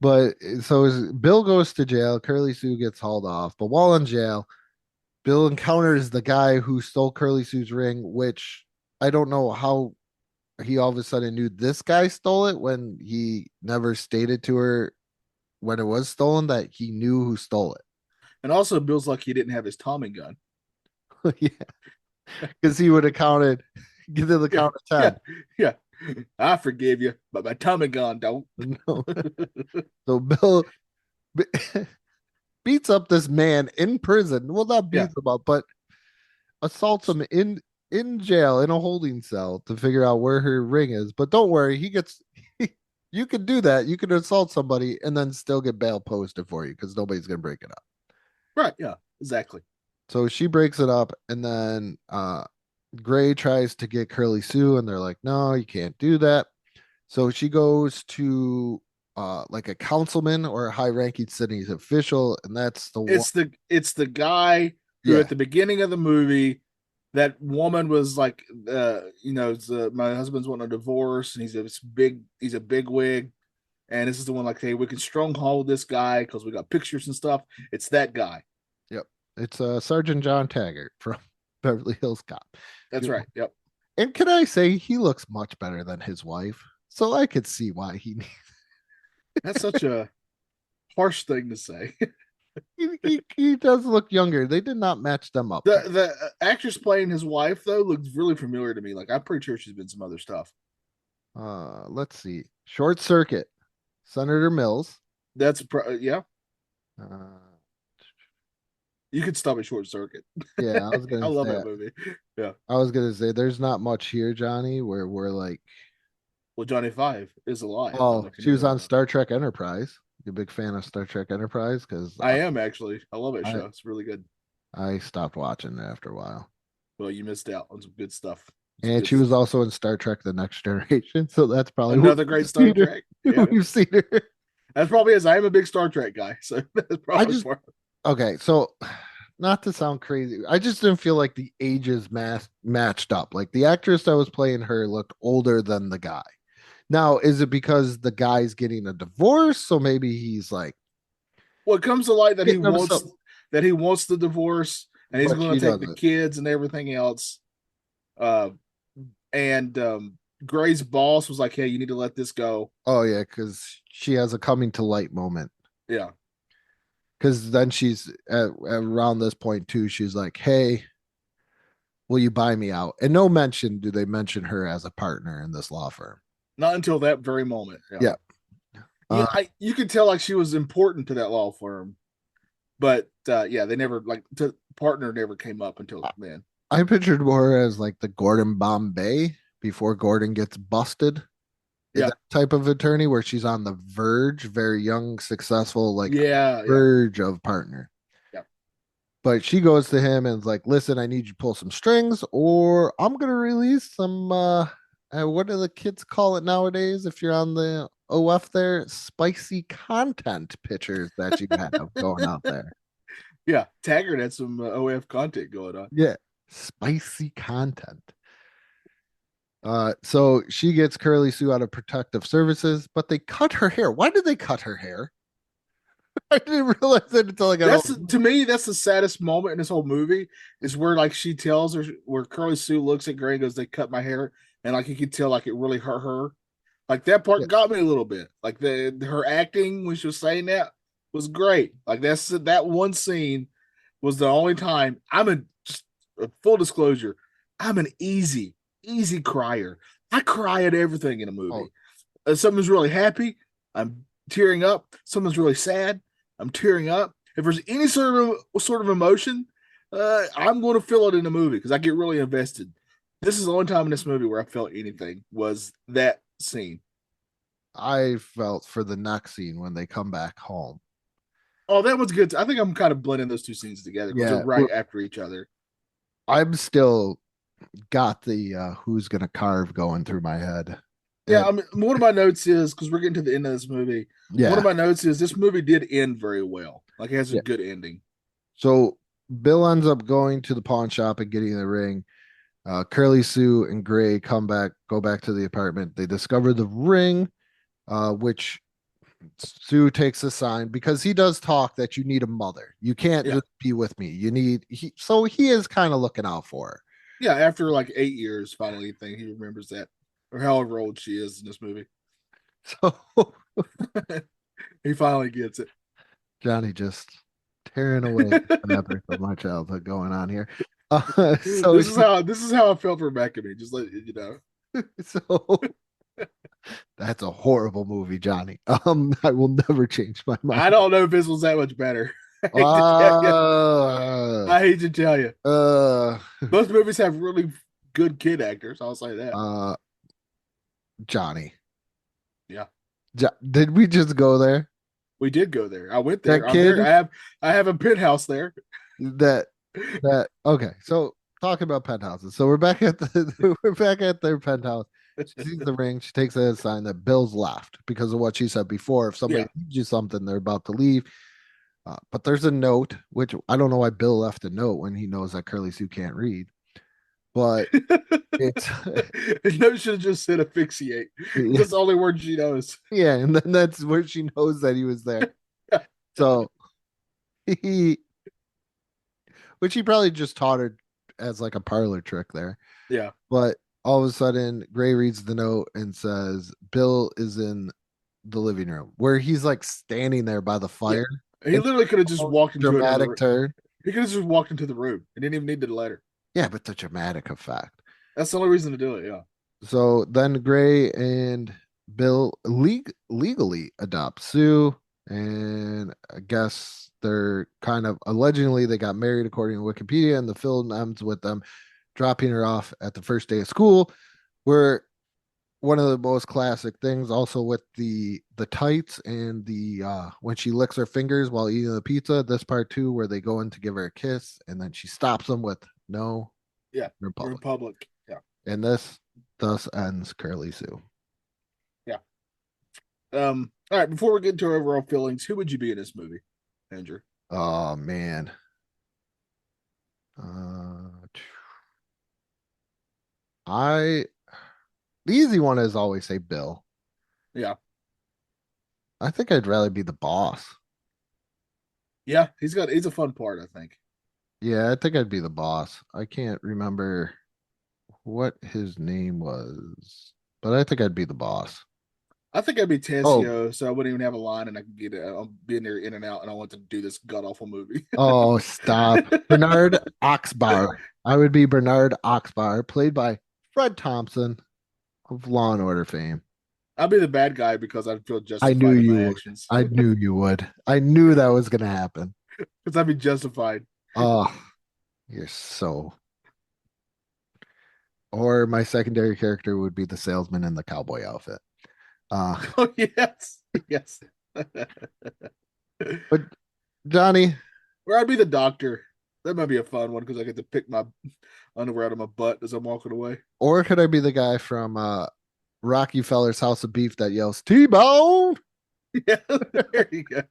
but so as Bill goes to jail, Curly Sue gets hauled off. But while in jail, Bill encounters the guy who stole Curly Sue's ring, which I don't know how he all of a sudden knew this guy stole it when he never stated to her when it was stolen that he knew who stole it. And also, Bill's lucky he didn't have his Tommy gun. Yeah. Because he would have counted, get to the count of 10. Yeah. I forgive you, but my Tommy gun don't. No. So Bill beats up this man in prison. Well, not beats him up, but assaults him in jail in a holding cell to figure out where her ring is. But don't worry, you can do that. You can assault somebody and then still get bail posted for you because nobody's gonna break it up. Right. Yeah. Exactly. So she breaks it up, and then Gray tries to get Curly Sue, and they're like, "No, you can't do that." So she goes to like a councilman or a high-ranking city official, and that's the it's the guy who at the beginning of the movie, that woman was like, my husband's wanting a divorce, and he's a big wig, and this is the one like, hey, we can stronghold this guy because we got pictures and stuff. It's that guy. Yep, it's Sergeant John Taggart from Beverly Hills Cop. That's right. Yep. And can I say he looks much better than his wife, so I could see why he needs. That's such a harsh thing to say. he does look younger. They did not match them up. The actress playing his wife though looks really familiar to me. Like, I'm pretty sure she's been some other stuff. Let's see. Short Circuit, Senator Mills. That's yeah. Uh, You could stop at Short Circuit. Yeah, I was gonna. I love that movie. Yeah, I was gonna say there's not much here, Johnny, where we're like. Well, Johnny Five is alive. Oh, she was on Star Trek Enterprise. You a big fan of Star Trek Enterprise? Because I am actually. I love that show. It's really good. I stopped watching it after a while. Well, you missed out on some good stuff. And she was also in Star Trek: The Next Generation, so that's probably another great Star Trek. Yeah. We've seen her. That's probably is. I am a big Star Trek guy, so that's probably okay. So, not to sound crazy, I just didn't feel like the ages matched up. Like the actress that was playing her looked older than the guy. Now, is it because the guy's getting a divorce? So maybe he's like, well, it comes to light that he wants the divorce, and he's going to take the kids and everything else. Gray's boss was like, "Hey, you need to let this go." Oh yeah, because she has a coming to light moment. Yeah, because then she's around this point too. She's like, "Hey, will you buy me out?" And no mention do they mention her as a partner in this law firm. Not until that very moment. Yeah. You could tell like she was important to that law firm, but they never partner never came up until then. I pictured more as like the Gordon Bombay before Gordon gets busted. That type of attorney where she's on the verge, very young, successful, verge of partner. Yeah. But she goes to him and is like, "Listen, I need you to pull some strings, or I'm gonna release some what do the kids call it nowadays if you're on the OF there? Spicy content pictures that you have going out there." Yeah, Taggart had some OF content going on. Yeah, spicy content. So she gets Curly Sue out of protective services, but they cut her hair. Why did they cut her hair? I didn't realize that until I got to me, that's the saddest moment in this whole movie is where like she tells her, where Curly Sue looks at Gray and goes, "They cut my hair." And like you could tell, like it really hurt her. Like that part got me a little bit. Like her acting when she was saying that was great. Like that one scene was the only time just a full disclosure. I'm an easy crier. I cry at everything in a movie. Someone's really happy, I'm tearing up. Someone's really sad, I'm tearing up. If there's any sort of emotion, I'm going to feel it in the movie because I get really invested. This is the only time in this movie where I felt anything was that scene. I felt for the next scene when they come back home. Oh, that was good. I think I'm kind of blending those two scenes together because Yeah, they're right after each other. I'm still got the who's gonna carve going through my head. Yeah, I mean, one of my notes is because we're getting to the end of this movie. Yeah. One of my notes is this movie did end very well. Like it has a Yeah. good ending. So Bill ends up going to the pawn shop and getting the ring. Curly Sue and Gray go back to the apartment. They discover the ring, which Sue takes a sign because he does talk that you need a mother. You can't Yeah. just be with me. You need so he is kind of looking out for her. Yeah, after like 8 years, finally, he remembers that, or however old she is in this movie. So He finally gets it. Johnny just tearing away the fabric of my childhood going on here. So this is how I felt for McAmee. Just let you know. So that's a horrible movie, Johnny. I will never change my mind. I don't know if this was that much better. I hate to tell you. Both movies have really good kid actors. I'll say that. Johnny. Yeah. Did we just go there? We did go there. I went there. That kid? I have a penthouse there. That okay. So talking about penthouses. So we're back at their penthouse. She sees the ring. She takes it as a sign that Bill's left because of what she said before. If somebody gives you something, they're about to leave. But there's a note, which I don't know why Bill left a note when he knows that Curly Sue can't read. But it's the note should have just said asphyxiate. That's the only word she knows. Yeah, and then that's where she knows that he was there. So which he probably just taught her as like a parlor trick there. Yeah. But all of a sudden, Gray reads the note and says, Bill is in the living room where he's like standing there by the fire. Yeah. He literally could have just walked into dramatic turn. He could have just walked into the room. He didn't even need the letter. Yeah, but the dramatic effect. That's the only reason to do it. Yeah. So then Gray and Bill legally adopt Sue, and I guess they're kind of allegedly they got married according to Wikipedia, and the film ends with them dropping her off at the first day of school, where one of the most classic things also with the tights and the when she licks her fingers while eating the pizza, this part too where they go in to give her a kiss and then she stops them with no Republic. Yeah. And this thus ends Curly Sue. Yeah. All right, before we get into our overall feelings, who would you be in this movie, Andrew? Oh man. The easy one is always say Bill. Yeah. I think I'd rather be the boss. Yeah, he's a fun part, I think. Yeah, I think I'd be the boss. I can't remember what his name was, but I think I'd be the boss. I think I'd be Tessio, so I wouldn't even have a line, and I could get it. I'll be in there in and out, and I want to do this god awful movie. Oh, stop! Bernard Oxbar. I would be Bernard Oxbar, played by Fred Thompson of Law and Order fame. I'd be the bad guy because I'd feel justified. I knew in you my would. actions. I knew you would. I knew that was going to happen. Because I'd be justified. Oh, you're so. Or my secondary character would be the salesman in the cowboy outfit. Oh yes. But Johnny, or I'd be the doctor. That might be a fun one because I get to pick my underwear out of my butt as I'm walking away. Or could I be the guy from Rocky Feller's House of Beef that yells T-Bone? Yeah, there you go.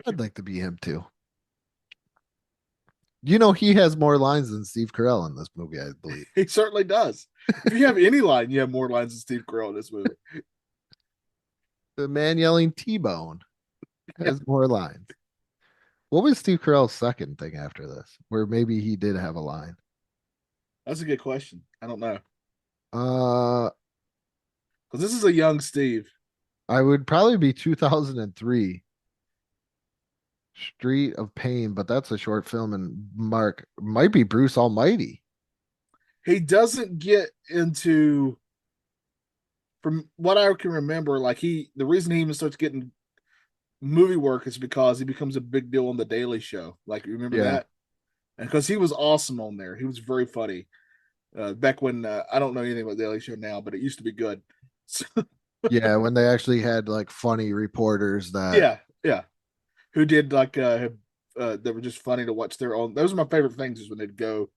I'd like to be him too. You know, he has more lines than Steve Carell in this movie, I believe. He certainly does. If you have any line, you have more lines than Steve Carell in this movie. The man yelling T-Bone has more lines. What was Steve Carell's second thing after this? Where maybe he did have a line. That's a good question. I don't know. Because this is a young Steve. I would probably be 2003. Street of Pain, but that's a short film, and Mark might be Bruce Almighty. He doesn't get into, from what I can remember, like the reason he even starts getting movie work is because he becomes a big deal on the Daily Show. Like, you remember that? And because he was awesome on there, he was very funny. Back when I don't know anything about the Daily Show now, but it used to be good. So, yeah, when they actually had like funny reporters that Yeah, who did like they were just funny to watch their own. Those are my favorite things is when they'd go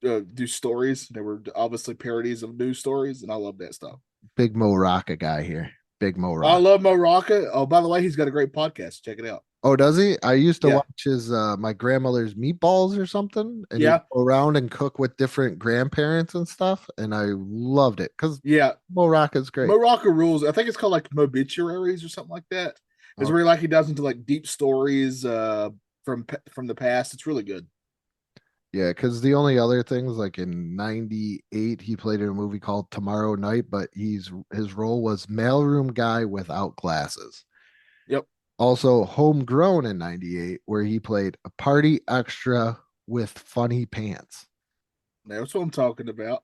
do stories. They were obviously parodies of news stories, and I love that stuff. Big Mo Rocca guy here. Big Mo I Rocca. love Mo Rocca. Oh, by the way, he's got a great podcast. Check it out. Oh, does he? I used to Yeah. watch his my grandmother's meatballs or something, and Yeah. he'd go around and cook with different grandparents and stuff, and I loved it because Yeah, Mo Rocca's great. Mo Rocca rules. I think it's called like Mobituaries or something like that. It's Oh. where like he does into like deep stories from the past. It's really good. Yeah, because the only other things like in '98 he played in a movie called Tomorrow Night, but his role was mailroom guy without glasses. Yep. Also Homegrown in '98, where he played a party extra with funny pants. That's what I'm talking about.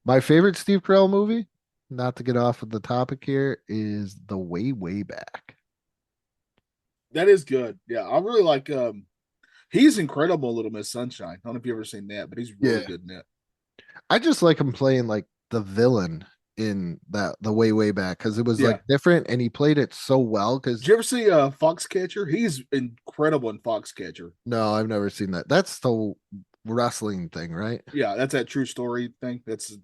My favorite Steve Carell movie, not to get off of the topic here, is The Way, Way Back. That is good. Yeah, I really like he's incredible in Little Miss Sunshine. I don't know if you've ever seen that, but he's really Yeah. good in that. I just like him playing like the villain in that The Way, Way Back because it was Yeah. like different and he played it so well. Because Did you ever see Foxcatcher? He's incredible in Foxcatcher. no, I've never seen that. That's the wrestling thing, right? Yeah, that's that true story thing. That's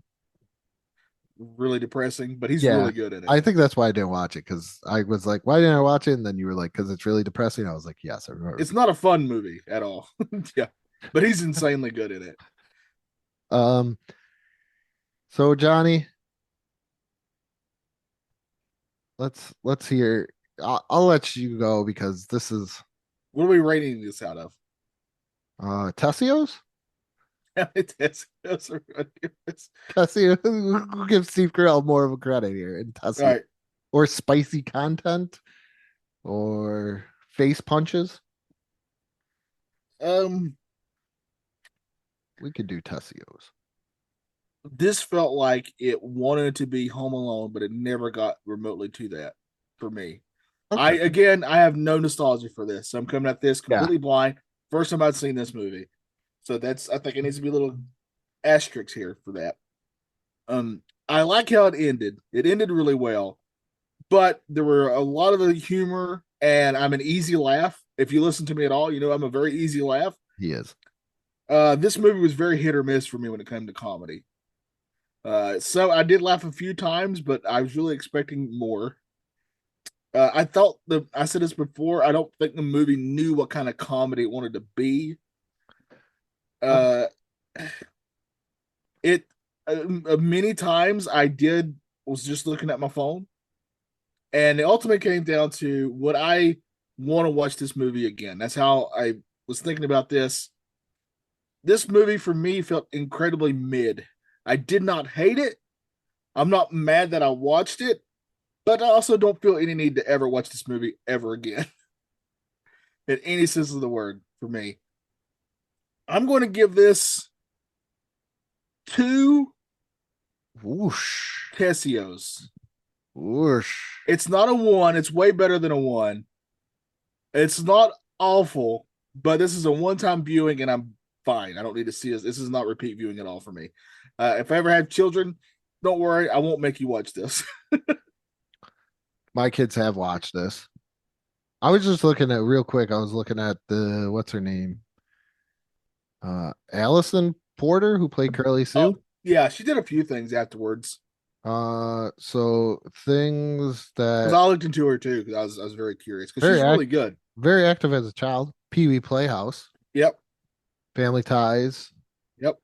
really depressing, but he's Yeah, really good in it. I think that's why I didn't watch it because I was like, why didn't I watch it? And then you were like, because it's really depressing. I was like, yes, I remember. It's not a fun movie at all. Yeah, but he's insanely good in it. So Johnny, let's hear. I'll let you go because this is What are we rating this out of? Tessios. That's Tessio, we'll give Steve Carell more of a credit here in Tessio. right. Or spicy content or face punches. Um, We could do Tessios. this felt like it wanted to be Home Alone, but it never got remotely to that for me. Okay. I have no nostalgia for this. So I'm coming at this Yeah. completely blind. First time I've seen this movie. So I think it needs to be a little asterisk here for that. I like how it ended. It ended really well, but there were a lot of the humor, and I'm an easy laugh. If you listen to me at all, you know I'm a very easy laugh. He is. This movie was very hit or miss for me when it came to comedy. So I did laugh a few times, but I was really expecting more. I said this before, I don't think the movie knew what kind of comedy it wanted to be. It many times was just looking at my phone, and it ultimately came down to would I want to watch this movie again. That's how I was thinking about this. This movie for me felt incredibly mid. I did not hate it. I'm not mad that I watched it, but I also don't feel any need to ever watch this movie ever again. In any sense of the word for me. I'm going to give this 2 Whoosh. Tessios. Whoosh. It's not a 1. It's way better than a 1. It's not awful, but this is a one-time viewing, and I'm fine. I don't need to see this. This is not repeat viewing at all for me. If I ever have children, don't worry. I won't make you watch this. My kids have watched this. I was just looking at real quick. I was looking at the what's her name? Allison Porter, who played Curly Sue. Yeah, she did a few things afterwards. So things Because that I looked into her too, because I was very curious. Because Very she's really good. very active as a child. Pee Wee Playhouse, Yep. Family Ties, Yep.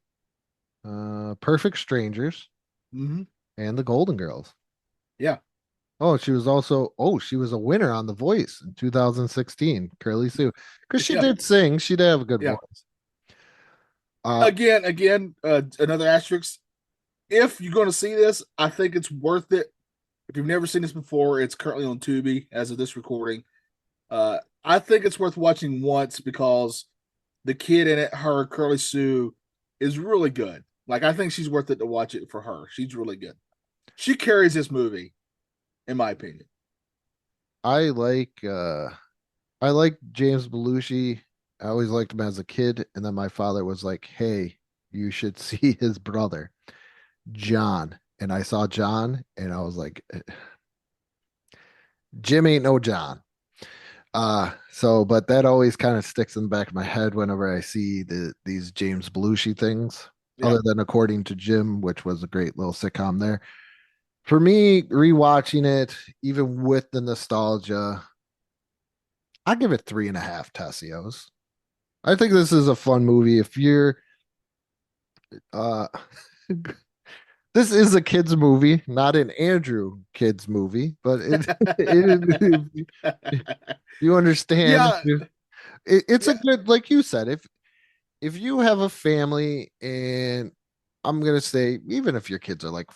Perfect Strangers, Mm-hmm. and The Golden Girls. Yeah. Oh, she was a winner on The Voice in 2016, Curly Sue. Because she Yeah. did sing. She did have a good Yeah. voice. Again, another asterisk. If you're going to see this, I think it's worth it. If you've never seen this before, it's currently on Tubi as of this recording. I think it's worth watching once because the kid in it, her Curly Sue, is really good. Like I think she's worth it to watch it for her. She's really good. She carries this movie, in my opinion. I like James Belushi. I always liked him as a kid, and then my father was like, "Hey, you should see his brother, John." And I saw John, and I was like, Jim ain't no John. So but that always kind of sticks in the back of my head whenever I see these James Belushi things, Yeah. other than According to Jim, which was a great little sitcom there. For me, rewatching it, even with the nostalgia, I give it 3.5 Tessios. I think this is a fun movie. If you're uh this is a kids movie, not an Andrew kids movie, but you understand. Yeah. It's a Yeah. good, like you said, if you have a family, and I'm gonna say, even if your kids are like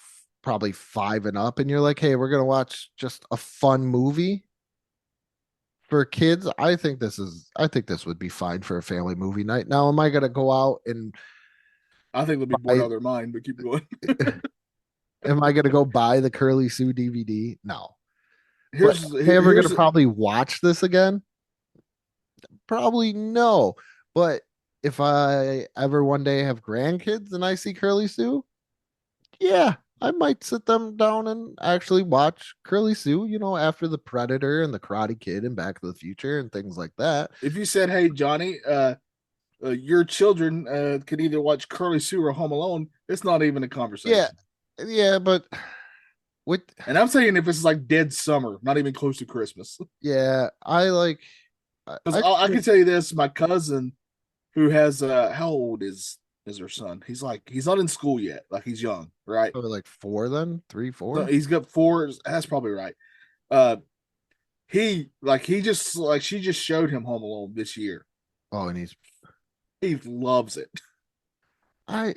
probably 5 and up, and you're like, hey, we're gonna watch just a fun movie for kids, I think this would be fine for a family movie night. Now, am I gonna go out and I think they'll be bored out of their mind, but keep going. am I gonna go buy the Curly Sue DVD? No. But Here's am I ever gonna here's probably watch this again? Probably no. But if I ever one day have grandkids and I see Curly Sue, yeah, I might sit them down and actually watch Curly Sue, after the Predator and the Karate Kid and Back to the Future and things like that. if you said, "Hey, Johnny, your children can either watch Curly Sue or Home Alone," it's not even a conversation. Yeah, but with And I'm saying if it's like dead summer, not even close to Christmas. yeah, I like Because I can tell you this: my cousin, who has how old is her son? He's not in school yet. Like he's young, right? probably like 4 then, 3, No, 4. he's got 4. That's probably right. Uh, he just like she just showed him Home Alone this year. Oh, and He loves it. I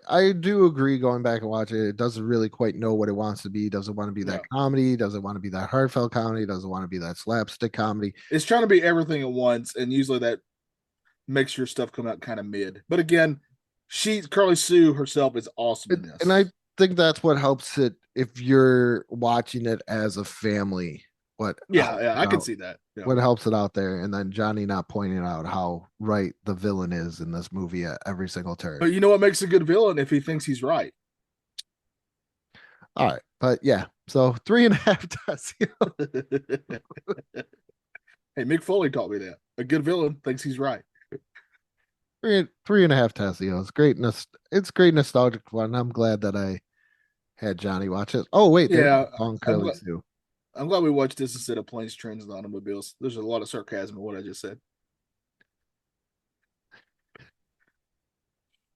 I do agree, going back and watching it, it doesn't really quite know what it wants to be. Doesn't want to be that No. comedy, doesn't want to be that heartfelt comedy, doesn't want to be that slapstick comedy. It's trying to be everything at once, and usually that makes your stuff come out kind of mid. But again, Curly Sue herself is awesome in this. And I think that's what helps it if you're watching it as a family. What yeah, I can see that. Yeah. What helps it out there, and then Johnny not pointing out how right the villain is in this movie at every single turn. But you know what makes a good villain? If he thinks he's right. All right, but yeah, so 3.5 Tessios. Hey, Mick Foley taught me that. A good villain thinks he's right. 3.5 Tessios. It's great nostalgic fun. I'm glad that I had Johnny watch it. Oh wait, Yeah, on Curly Sue. I'm glad we watched this instead of planes, trains, and automobiles. There's a lot of sarcasm in what I just said.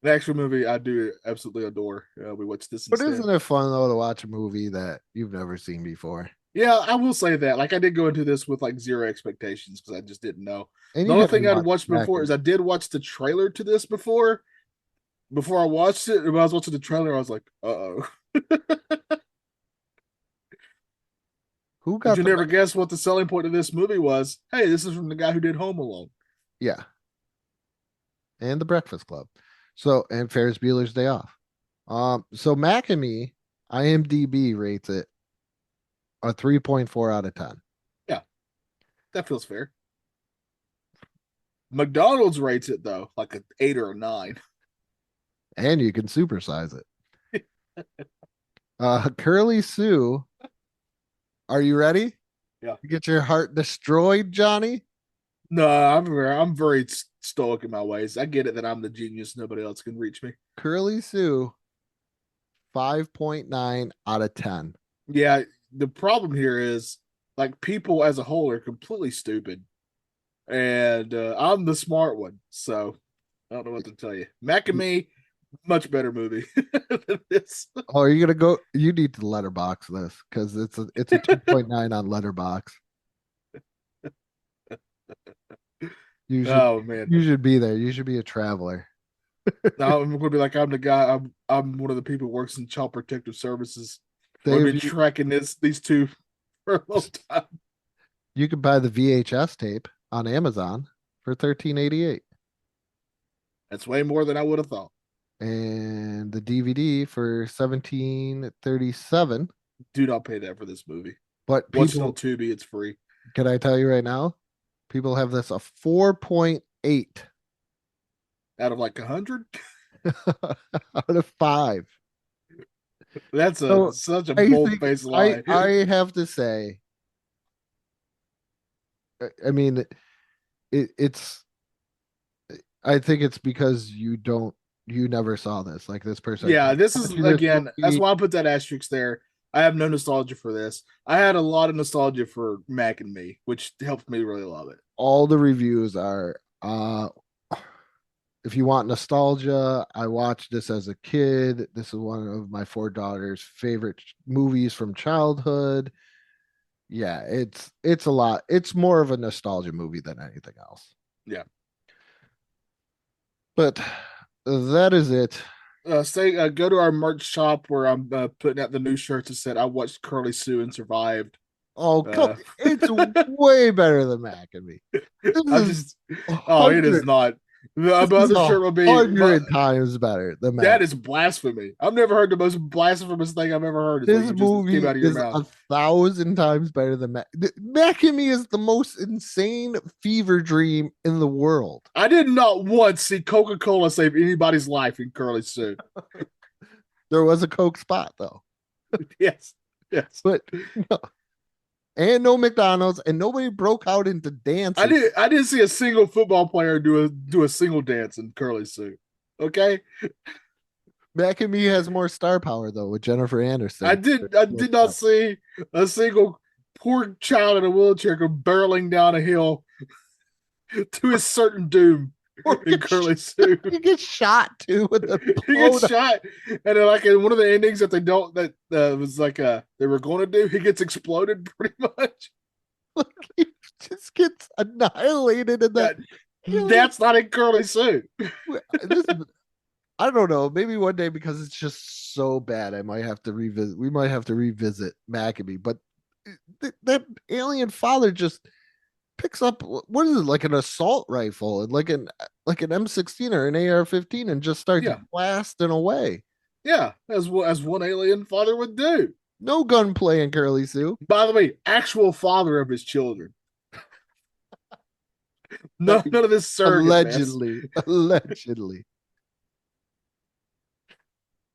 The actual movie I do absolutely adore. We watched this But instead. isn't it fun though to watch a movie that you've never seen before? Yeah, I will say that. Like I did go into this with like zero expectations because I just didn't know. And The you only haven't thing I'd watched watched back before in- is I did watch the trailer to this before. Before I watched it, when I was watching the trailer, I was like, "Uh-oh." Who got Did you never guess what the selling point of this movie was? Hey, this is from the guy who did Home Alone. Yeah. And The Breakfast Club. So, and Ferris Bueller's Day Off. So Mac and Me, IMDb rates it a 3.4 out of 10. Yeah, that feels fair. McDonald's rates it though like an 8 or a 9. And you can supersize it. Curly Sue, are you ready? Yeah. You get your heart destroyed, Johnny? No, I'm very stoic in my ways. I get it that I'm the genius. Nobody else can reach me. Curly Sue, 5.9 out of 10. Yeah, the problem here is like people as a whole are completely stupid, and I'm the smart one. So I don't know what to tell you. Mac and Me, much better movie than this. Oh, are you gonna go? You need to letterbox this because it's a 2.9 on letterbox. Oh man, you should be there. You should be a traveler. now I'm gonna be like I'm the guy. I'm one of the people who works in Child Protective Services. We've been tracking these two for a long time. You can buy the VHS tape on Amazon for $13.88. That's way more than I would have thought. And the DVD for $17.37. Do not pay that for this movie. But watch it on Tubi, it's free. Can I tell you right now? People have this a 4.8 out of like 100 out of 5. That's So, such a I bold think faced lie. I have to say, I mean, it's. I think it's because you never saw this. Like this person, Yeah, this is "Watch this again. That's movie." why I put that asterisk there. I have no nostalgia for this. I had a lot of nostalgia for Mac and Me, which helped me really love it. All the reviews are, if you want nostalgia, I watched this as a kid. This is one of my four daughters' favorite movies from childhood. Yeah, it's a lot. It's more of a nostalgia movie than anything else. Yeah. But that is it. Go to our merch shop where I'm putting out the new shirts that said I watched Curly Sue and survived. Oh, it's way better than Mac and Me. It is not. The other shirt will be 100 times better than Mac. That is blasphemy. I've never heard the most blasphemous thing I've ever heard. This movie is 1,000 times better than Mac. Mac and Me is the most insane fever dream in the world. I did not once see Coca-Cola save anybody's life in Curly Sue. There was a Coke spot though. Yes. But no. And no McDonald's, and nobody broke out into dancing. I didn't see a single football player do a single dance in Curly Sue. Okay. Mac and Me has more star power though with Jennifer Aniston. I did not see a single poor child in a wheelchair go barreling down a hill to his certain doom in Curly Sue. He gets shot too with the he gets shot, and then like in one of the endings that was like they were going to do, he gets exploded pretty much. He just gets annihilated in that. That's not in Curly Sue. I don't know. Maybe one day because it's just so bad, I might have to revisit. We might have to revisit Mac and Me, but that alien father just picks up what is it, like an assault rifle and like an M16 or an AR-15 and just starts blasting away. Yeah, as one alien father would do. No gunplay in Curly Sue. By the way, actual father of his children. None of this surrogate allegedly.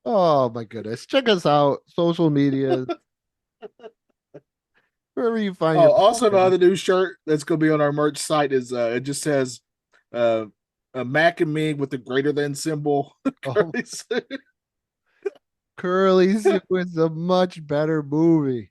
Oh my goodness! Check us out, social media. Wherever you find also the other new shirt that's going to be on our merch site is it just says a Mac and Me with the greater than symbol. Curly Sue. Curly Sue is a much better movie.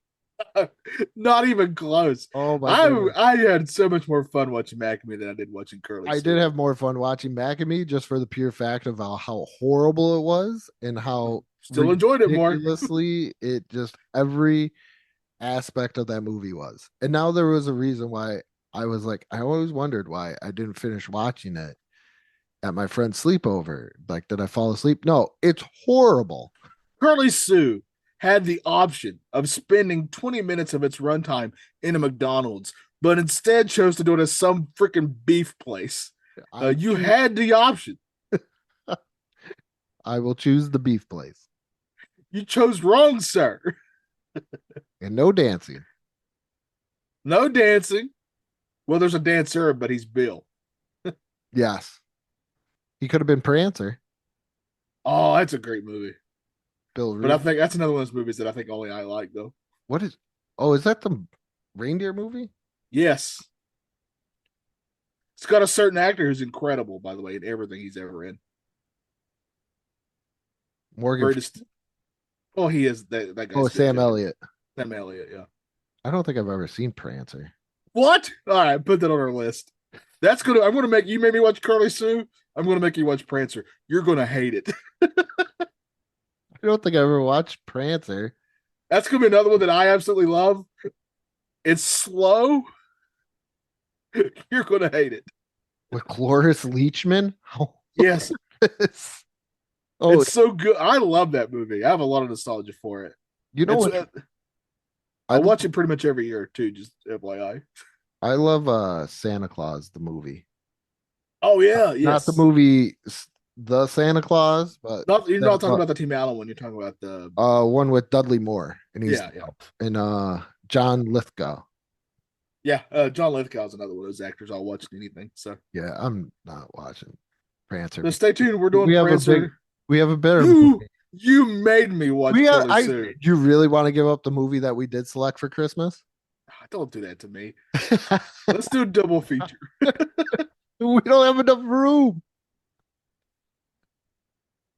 Not even close. Oh my God. I had so much more fun watching Mac and Me than I did watching Curly Sue. I did have more fun watching Mac and Me just for the pure fact of how horrible it was and how still enjoyed it more. Ridiculously, it just every aspect of that movie was. And now there was a reason why I was like, I always wondered why I didn't finish watching it at my friend's sleepover. Like, did I fall asleep? No, it's horrible. Curly Sue had the option of spending 20 minutes of its runtime in a McDonald's, but instead chose to do it at some freaking beef place. You had the option. I will choose the beef place. You chose wrong, sir. And no dancing. No dancing. Well, there's a dancer, but he's Bill. Yes. He could have been Prancer. Oh, that's a great movie. Bill Reed. But I think that's another one of those movies that I think only I like, though. Is that the reindeer movie? Yes. It's got a certain actor who's incredible, by the way, in everything he's ever in. Morgan. Oh, he is that guy. Oh, Sam Elliott. Sam Elliott, yeah. I don't think I've ever seen Prancer. What? All right, put that on our list. I'm gonna make you made me watch Curly Sue. I'm gonna make you watch Prancer. You're gonna hate it. I don't think I ever watched Prancer. That's gonna be another one that I absolutely love. It's slow. You're gonna hate it. With Cloris Leachman? Yes. Oh, it's so good. I love that movie. I have a lot of nostalgia for it. You know what? I watch it pretty much every year too, just FYI. I love Santa Claus, the movie. Oh yeah, yes. Not the movie The Santa Claus, but you're not talking about the Tim Allen one, you're talking about the one with Dudley Moore and he's and John Lithgow. Yeah, John Lithgow is another one of those actors I'll watch anything. So yeah, I'm not watching Prancer. So stay tuned. We're doing Prancer. We have a better movie. You made me watch Curly Sue. Do you really want to give up the movie that we did select for Christmas? Don't do that to me. Let's do a double feature. We don't have enough room.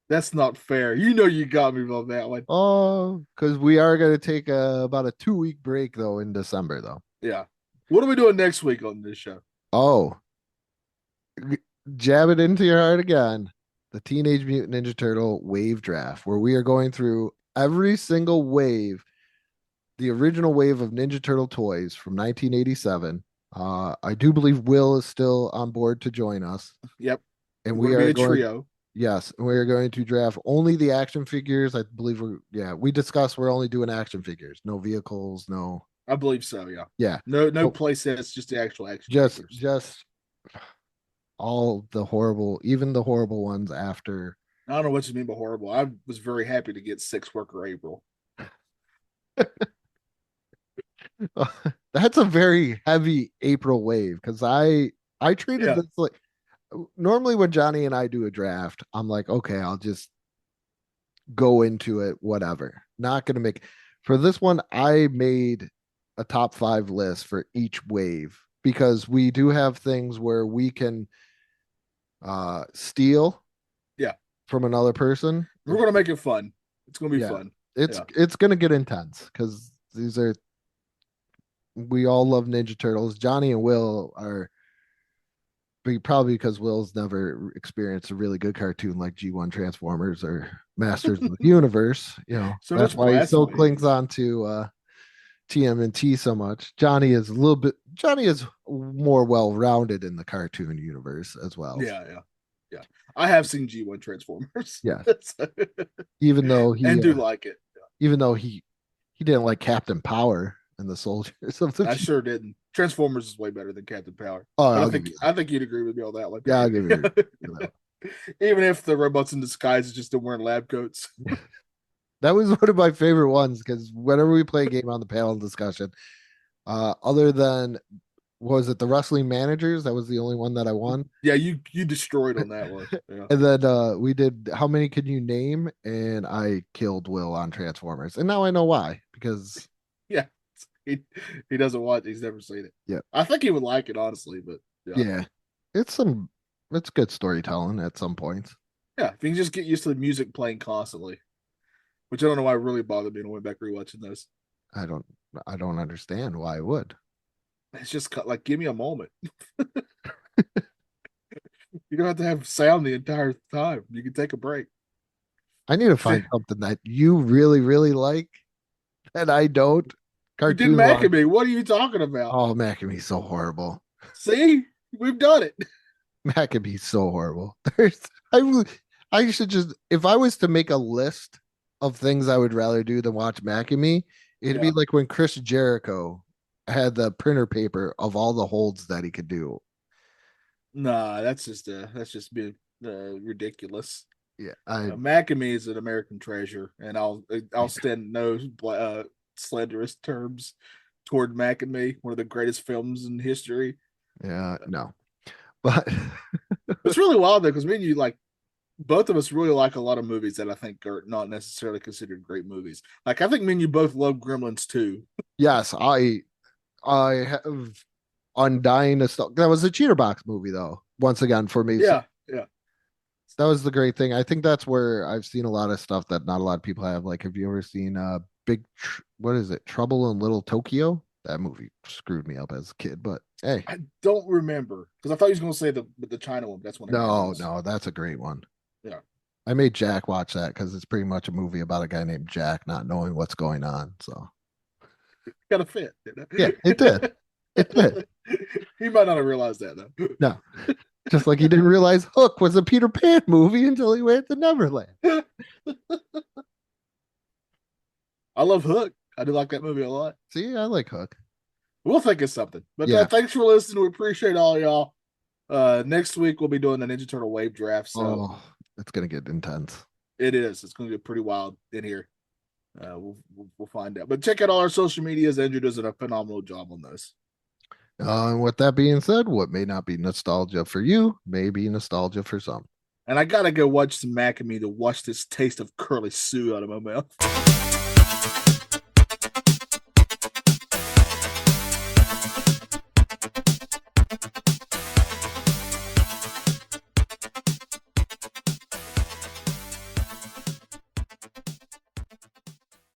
That's not fair. You know you got me on that one. Oh, because we are going to take about a 2-week break though in December though. Yeah. What are we doing next week on this show? Oh, jab it into your heart again. The Teenage Mutant Ninja Turtle wave draft, where we are going through every single wave, the original wave of Ninja Turtle toys from 1987. I do believe Will is still on board to join us. Yep. And we are a trio. Yes, and we are going to draft only the action figures. I believe we discussed we're only doing action figures, no vehicles, no. I believe so, yeah. Yeah. No play sets, just the actual action figures. Just all the horrible, even the horrible ones after. I don't know what you mean by horrible. I was very happy to get 6 Worker April. That's a very heavy April wave because I treated this like normally when Johnny and I do a draft, I'm like, okay, I'll just go into it, whatever. Not gonna make for this one, I made a top 5 list for each wave because we do have things where we can steal from another person. We're gonna make it fun. It's gonna be fun. It's gonna get intense because we all love Ninja Turtles. Johnny and Will are probably because Will's never experienced a really good cartoon like G1 Transformers or Masters of the Universe. So that's why he so clings on to TMNT so much. Johnny is more well-rounded in the cartoon universe as well. Yeah. I have seen G1 Transformers. Yeah. Even though he do like it. Even though he didn't like Captain Power and the Soldiers of the I sure didn't. Transformers is way better than Captain Power. Oh, I think you'd agree with me on that one. Yeah, I'll give you that. Even if the robots in disguise is just them wearing lab coats. That was one of my favorite ones because whenever we play a game on the panel discussion, other than was it the Wrestling Managers? That was the only one that I won. Yeah, you destroyed on that one. Yeah. And then we did how many can you name? And I killed Will on Transformers. And now I know why. Because he doesn't watch, he's never seen it. Yeah. I think he would like it, honestly, but yeah. It's good storytelling at some points. Yeah, if you can just get used to the music playing constantly. Which I don't know why it really bothered me when I went back rewatching those. I don't understand why I would. It's just like, give me a moment. You don't have to have sound the entire time. You can take a break. I need to find something that you really, really like that I don't. Cartoon you did Macamee. What are you talking about? Oh, Macamee's so horrible. See? We've done it. Macamee's so horrible. I should just, if I was to make a list of things I would rather do than watch Macamee, it'd be like when Chris Jericho had the printer paper of all the holds that he could do. Nah, that's just being ridiculous. Yeah, Macamee is an American treasure, and I'll stand no slanderous terms toward Macamee, one of the greatest films in history. Yeah, no, but it's really wild though because me and you both of us really like a lot of movies that I think are not necessarily considered great movies. Like I think me and you both love Gremlins 2. Yes, I have undying nostalgia. That was a Cheater Box movie though. Once again for me. Yeah. That was the great thing. I think that's where I've seen a lot of stuff that not a lot of people have. Like, have you ever seen what is it? Trouble in Little Tokyo? That movie screwed me up as a kid, but hey. I don't remember because I thought he was going to say the China one. That's one. No, that's a great one. Yeah. I made Jack watch that because it's pretty much a movie about a guy named Jack not knowing what's going on. So kind of fit. Didn't it? Yeah, it did. It did. He might not have realized that though. No. Just like he didn't realize Hook was a Peter Pan movie until he went to Neverland. I love Hook. I do like that movie a lot. See, I like Hook. We'll think of something. But thanks for listening. We appreciate all y'all. Next week we'll be doing the Ninja Turtle wave draft. So it's gonna get intense. It is. It's gonna get pretty wild in here. We'll find out. But check out all our social medias. Andrew does a phenomenal job on those. And with that being said, what may not be nostalgia for you may be nostalgia for some. And I gotta go watch some Mac and Me to wash this taste of curly Sue out of my mouth.